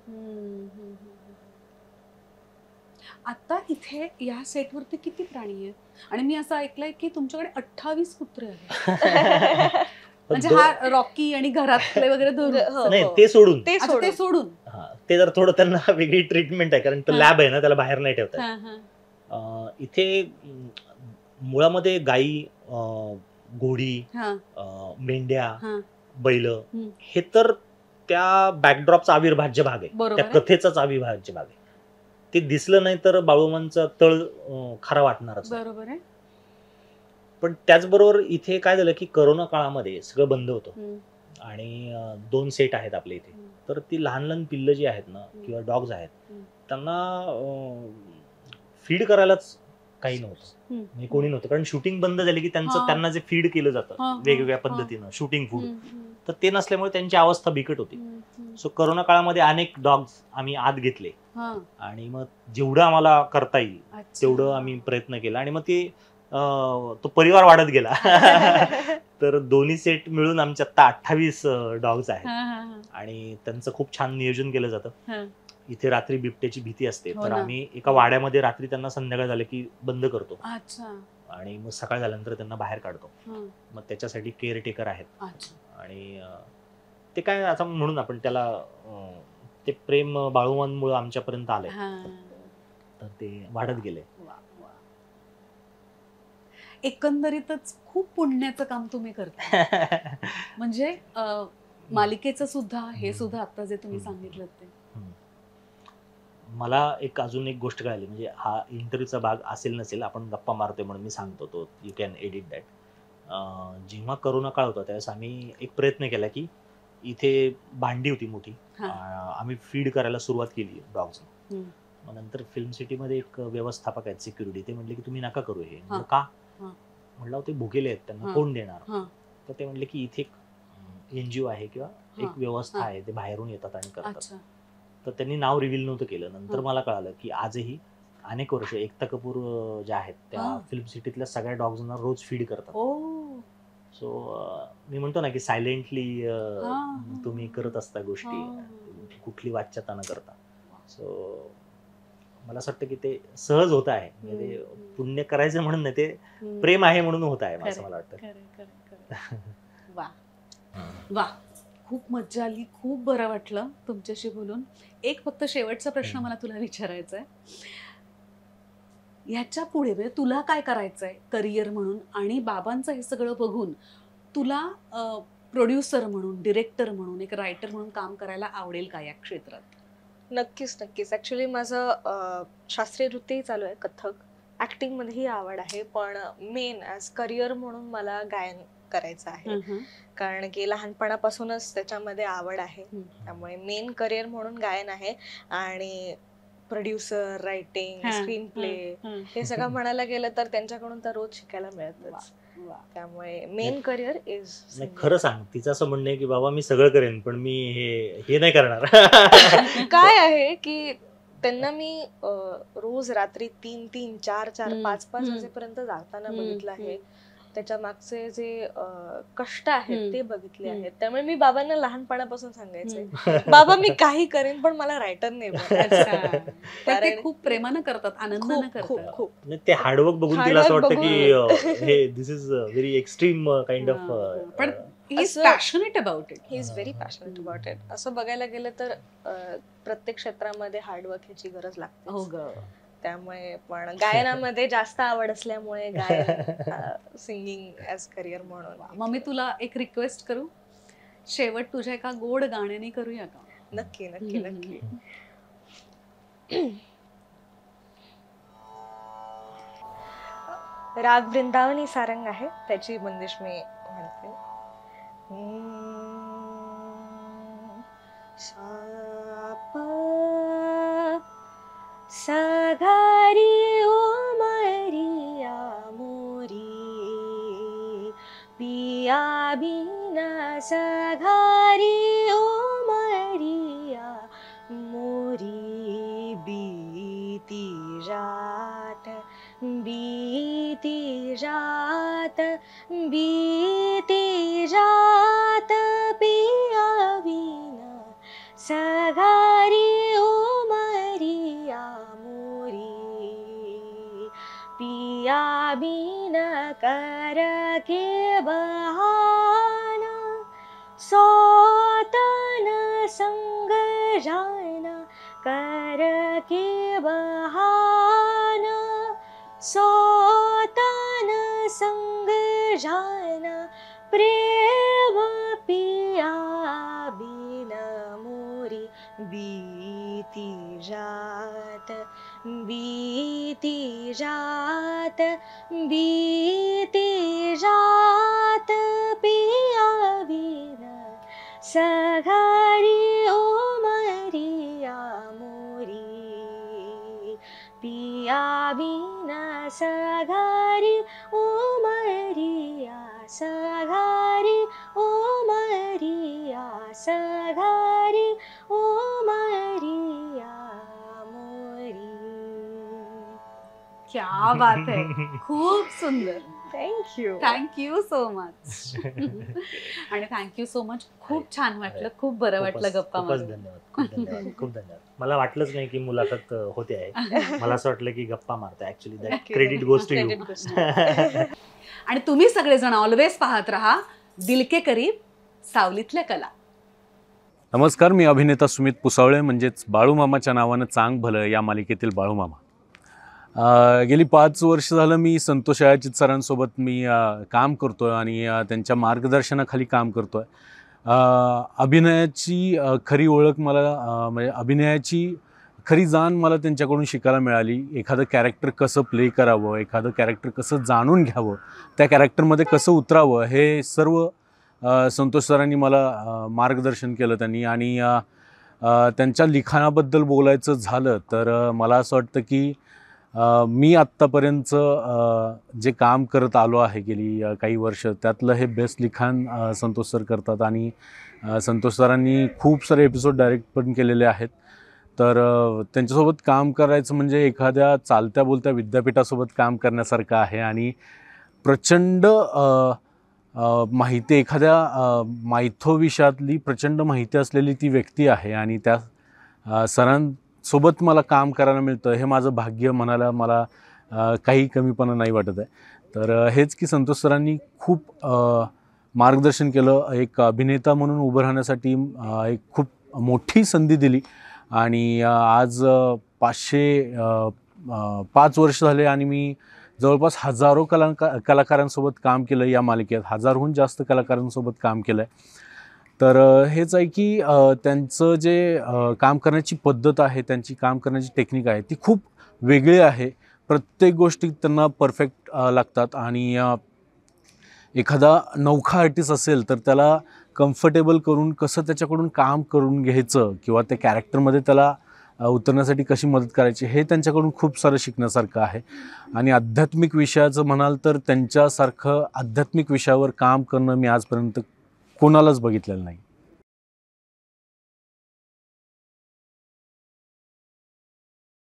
आता इथे या सेटवरती किती प्राणी आहेत आणि मी असं ऐकलंय की तुमच्याकडे 28 कुत्रे आहेत. म्हणजे हा रॉकी आणि घरातले वगैरे धरून. हो, नाही हो. ते सोडून ते अच्छा, ते सोडून सोडून. हा, ते जर थोडं त्यांना वेगळी ट्रीटमेंट आहे कारण हा. लॅब आहे ना, त्याला बाहेर नाही ठेवता येत. हा, हा. इथे मुळामध्ये गाई, घोडी, हा, मेंढ्या, हा. बैल हम्म. हे तर त्या बॅकड्रॉपचा अविभाज्य भाग आहे, बरोबर त्या आहे. कथेचाच अविभाज्य भाग आहे. ते दिसलं नाही तर बाळूमांचा तळ खरा वाटणारच नाही. बरोबर आहे. पण त्याचबरोबर इथे काय झालं की करोना काळामध्ये सगळं बंद होतं हम्म, आणि 2 सेट आहेत आपल्या इथे. हम्म, तर ती लहान लहान पिल्लं जी आहेत ना किंवा डॉग्स आहेत हम्म. त्यांना फीड करायलाच काही नव्हतं, हम्म. म्हणजे कोणी नव्हतं. कारण शूटिंग बंद झाली की हा. त्यांना जे फीड केलं जातं हा, हा, वेगवेगळ्या हा. पद्धतीनं शूटिंग फूड, हम्म, हम्म, तर ते नसल्यामुळे त्यांची अवस्था बिकट होती. हम्म, हम्म. सो करोना काळामध्ये अनेक डॉग्स आम्ही आत घेतले हा. आणि मग जेवढं आम्हाला करता येईल अच्छा. तेवढं आम्ही प्रयत्न केला आणि मग ते तो परिवार वाढत गेला. तर दोन्ही सेट मिळून आमचे आता 28 डॉग्स आहेत हा, हा, हा. आणि त्यांचं खूप छान नियोजन केलं जातं. हा. इथे रात्री बिबट्याची भीती असते, हो तर ना. आम्ही एका वाड्यामध्ये रात्री त्यांना संध्याकाळ झालं की बंद करतो अच्छा. आणि मग सकाळ झाल्यानंतर त्यांना बाहेर काढतो. हा. मग त्याच्यासाठी केअरटेकर आहेत अच्छा. आणि ते काय आता म्हणून आपण त्याला ते प्रेम बाळूमांमुळे आमच्यापर्यंत आलंय, हा. तर ते वाढत गेले. वा, वा. एकंदरीतच खूप पुण्याचं काम तुम्ही करता. म्हणजे मालिकेचं सुद्धा हे सुद्धा आता जे तुम्ही सांगितलं ते. मला अजून एक गोष्ट कळाली, म्हणजे हा इंटरव्ह्यूचा भाग असेल नसेल, आपण गप्पा मारतोय म्हणून मी सांगतो, तो यू कॅन एडिट दॅट. जेव्हा करोना काळ होता त्यावेळेस आम्ही एक प्रयत्न केला की इथे भांडी होती मोठी, हा. आम्ही फीड करायला सुरुवात केली डॉग्स. हम्म. मग नंतर फिल्म सिटीमध्ये एक व्यवस्थापक आहेत सिक्युरिटी, ते म्हणले की तुम्ही नका करू हे. हा. म्हणलं का? हा. म्हणलं ते भुकेले आहेत, त्यांना हा. कोण देणार? हा. तर ते म्हणले की इथे एक एनजीओ आहे किंवा हा. एक व्यवस्था हा. आहे, ते बाहेरून येतात आणि करतात. अच्छा. तर त्यांनी नाव रिव्हील नव्हतं केलं. नंतर हा. मला कळालं की आजही अनेक वर्ष एकता कपूर ज्या आहेत त्या हा. फिल्म सिटीतल्या सगळ्या डॉग्सना रोज फीड करतात. ओ. सो मी म्हणतो ना की सायलेंटली हा. तुम्ही करत असता गोष्टी, हा. कुठली वाच्यता न करता. सो मला असं वाटतं की ते सहज होत आहे, म्हणजे ते पुण्य करायचं म्हणून नाही, ते हम्म. प्रेम आहे म्हणून होत आहे, खरंय, असं मला वाटतं. खरंय, खरंय, खरंय. वा, वा. खूप मज्जा आली, खूप बरं वाटलं तुमच्याशी बोलून. एक फक्त शेवटचा प्रश्न मला तुला विचारायचा आहे. ह्याच्या पुढे म्हणजे तुला काय करायचंय करिअर म्हणून, आणि बाबांचं हे सगळं बघून तुला प्रोड्युसर म्हणून, डिरेक्टर म्हणून, एक रायटर म्हणून काम करायला आवडेल का या क्षेत्रात? नक्कीच नक्कीच. ऍक्च्युली माझं शास्त्रीय नृत्यही चालू आहे, कथ्थक. ऍक्टिंग मध्येही आवड आहे, पण मेन ॲज करिअर म्हणून मला गायन करायचं आहे. कारण की लहानपणापासूनच त्याच्यामध्ये आवड आहे, त्यामुळे मेन करिअर म्हणून गायन आहे. आणि प्रोड्युसर, रायटिंग, स्क्रीन प्ले हे सगळं म्हणायला गेलं तर त्यांच्याकडून तर रोज शिकायला मिळतच. त्यामुळे मेन करिअर इज. खरं सांग, तिचं असं म्हणणं आहे की बाबा मी सगळं करेन पण मी हे नाही करणार. काय आहे की त्यांना मी रोज रात्री 3-3, 4-4, 5-5 वाजेपर्यंत जागताना बघितलं आहे. त्याच्या मागचे जे कष्ट आहेत ते बघितले आहेत. त्यामुळे मी बाबांना लहानपणापासून सांगायचे, बाबा मी काही करेन पण मला रायटर नाही अच्छा. ते खूप प्रेमानं करतात, आनंदानं खूप करतात. खूप. ते हार्डवर्क बघून तिला असं वाटतं की हे this is very extreme kind of. पण he is passionate about it. He is very passionate about it. असं बघायला गेलं तर प्रत्येक क्षेत्रामध्ये हार्डवर्क ह्याची गरज लागते. हो ग. त्यामुळे पण गायनामध्ये जास्त आवड असल्यामुळे गायन, सिंगिंग ॲज करिअर म्हणून. मग मी तुला एक रिक्वेस्ट करू, शेवट तुझ्या एका गोड गाण्याने करूया का? नक्की नक्की नक्की. राग वृंदावनी सारंग आहे, त्याची बंदिश मी म्हणते. सागारी ओ मरिया मोरी पिया बिना सागारी जात बीती जात पिया बिना सगारी उमरिया मोरी पिया बिन कर के बहाना सोतन संग जाना कर के बहाना सोतन संग जाना प्रेम पिया बिन मोरी बीती जात बीती जात बीती जात पिया बिन सगारी उमरिया मोरी पिया बिन सगारी उमरिया सगारी उमरिया सगारी उमरिया मोरी. क्या बात आहे, खूप सुंदर. Thank you so much. आणि थँक्यू सो मच. खूप छान वाटलं, खूप बरं वाटलं गप्पा खूपच मारून. धन्यवाद, खूप धन्यवाद, खूप धन्यवाद. मला वाटलंच नाही की मुलाखत होते आहे. मला असं वाटलं की गप्पा मारता. Actually that credit goes to you. आणि तुम्ही सगळेजण ऑलवेज पाहत राहा दिल के करीब सावलीतल्या कला. नमस्कार, मी अभिनेता सुमित पुसावळे, म्हणजेच बाळूमामाच्या नावानं चांग भलं या मालिकेतील बाळूमामा. गेली 5 वर्ष झालं मी संतोष छायाचित सरांसोबत मी काम करतो आहे आणि त्यांच्या मार्गदर्शनाखाली काम करतो आहे. अभिनयाची खरी ओळख मला म्हणजे अभिनयाची खरी जाण मला त्यांच्याकडून शिकायला मिळाली. एखादं कॅरेक्टर कसं प्ले करावं, एखादं कॅरेक्टर कसं जाणून घ्यावं, त्या कॅरेक्टरमध्ये कसं उतरावं, हे सर्व संतोष सरांनी मला मार्गदर्शन केलं त्यांनी. आणि त्यांच्या लिखाणाबद्दल बोलायचं झालं तर मला असं वाटतं की मी आत्तापर्यंत जे काम करत आलो आहे गेली काही वर्ष, त्यातलं हे बेस्ट लिखाण संतोष सर करतात. आणि संतोष सरांनी खूप सारे एपिसोड डायरेक्ट पण केलेले आहेत. तर त्यांच्यासोबत काम करायचं म्हणजे एखाद्या चालत्या बोलत्या विद्यापीठासोबत काम करण्यासारखं आहे. आणि प्रचंड माहिती, एखाद्या मायथो विषयातली प्रचंड माहिती असलेली ती व्यक्ती आहे. आणि त्या सरांसोबत मला काम करायला मिळतं हे माझं भाग्य म्हणायला मला काही कमीपणा नाही वाटत आहे. तर हेच की संतोष सरांनी खूप मार्गदर्शन केलं. एक अभिनेता म्हणून उभं राहण्यासाठी एक खूप मोठी संधी दिली. आणि आज 5 वर्ष झाले आणि मी जवळपास हजारो कलाकारांसोबत काम केलं या मालिकेत. 1000हून जास्त कलाकारांसोबत काम केलं आहे. तर हेच आहे की त्यांचं जे काम करण्याची पद्धत आहे, त्यांची काम करण्याची टेक्निक आहे, ती खूप वेगळी आहे. प्रत्येक गोष्टी त्यांना परफेक्ट लागतात. आणि एखादा नवखा आर्टिस्ट असेल तर त्याला कम्फर्टेबल करून कसं त्याच्याकडून काम करून घ्यायचं किंवा त्या कॅरेक्टरमध्ये त्याला उतरण्यासाठी कशी मदत करायची, हे त्यांच्याकडून खूप सारं शिकण्यासारखं आहे. आणि आध्यात्मिक विषयाचं म्हणाल तर त्यांच्यासारखं आध्यात्मिक विषयावर काम करणं मी आजपर्यंत कोणालाच बघितलेलं नाही.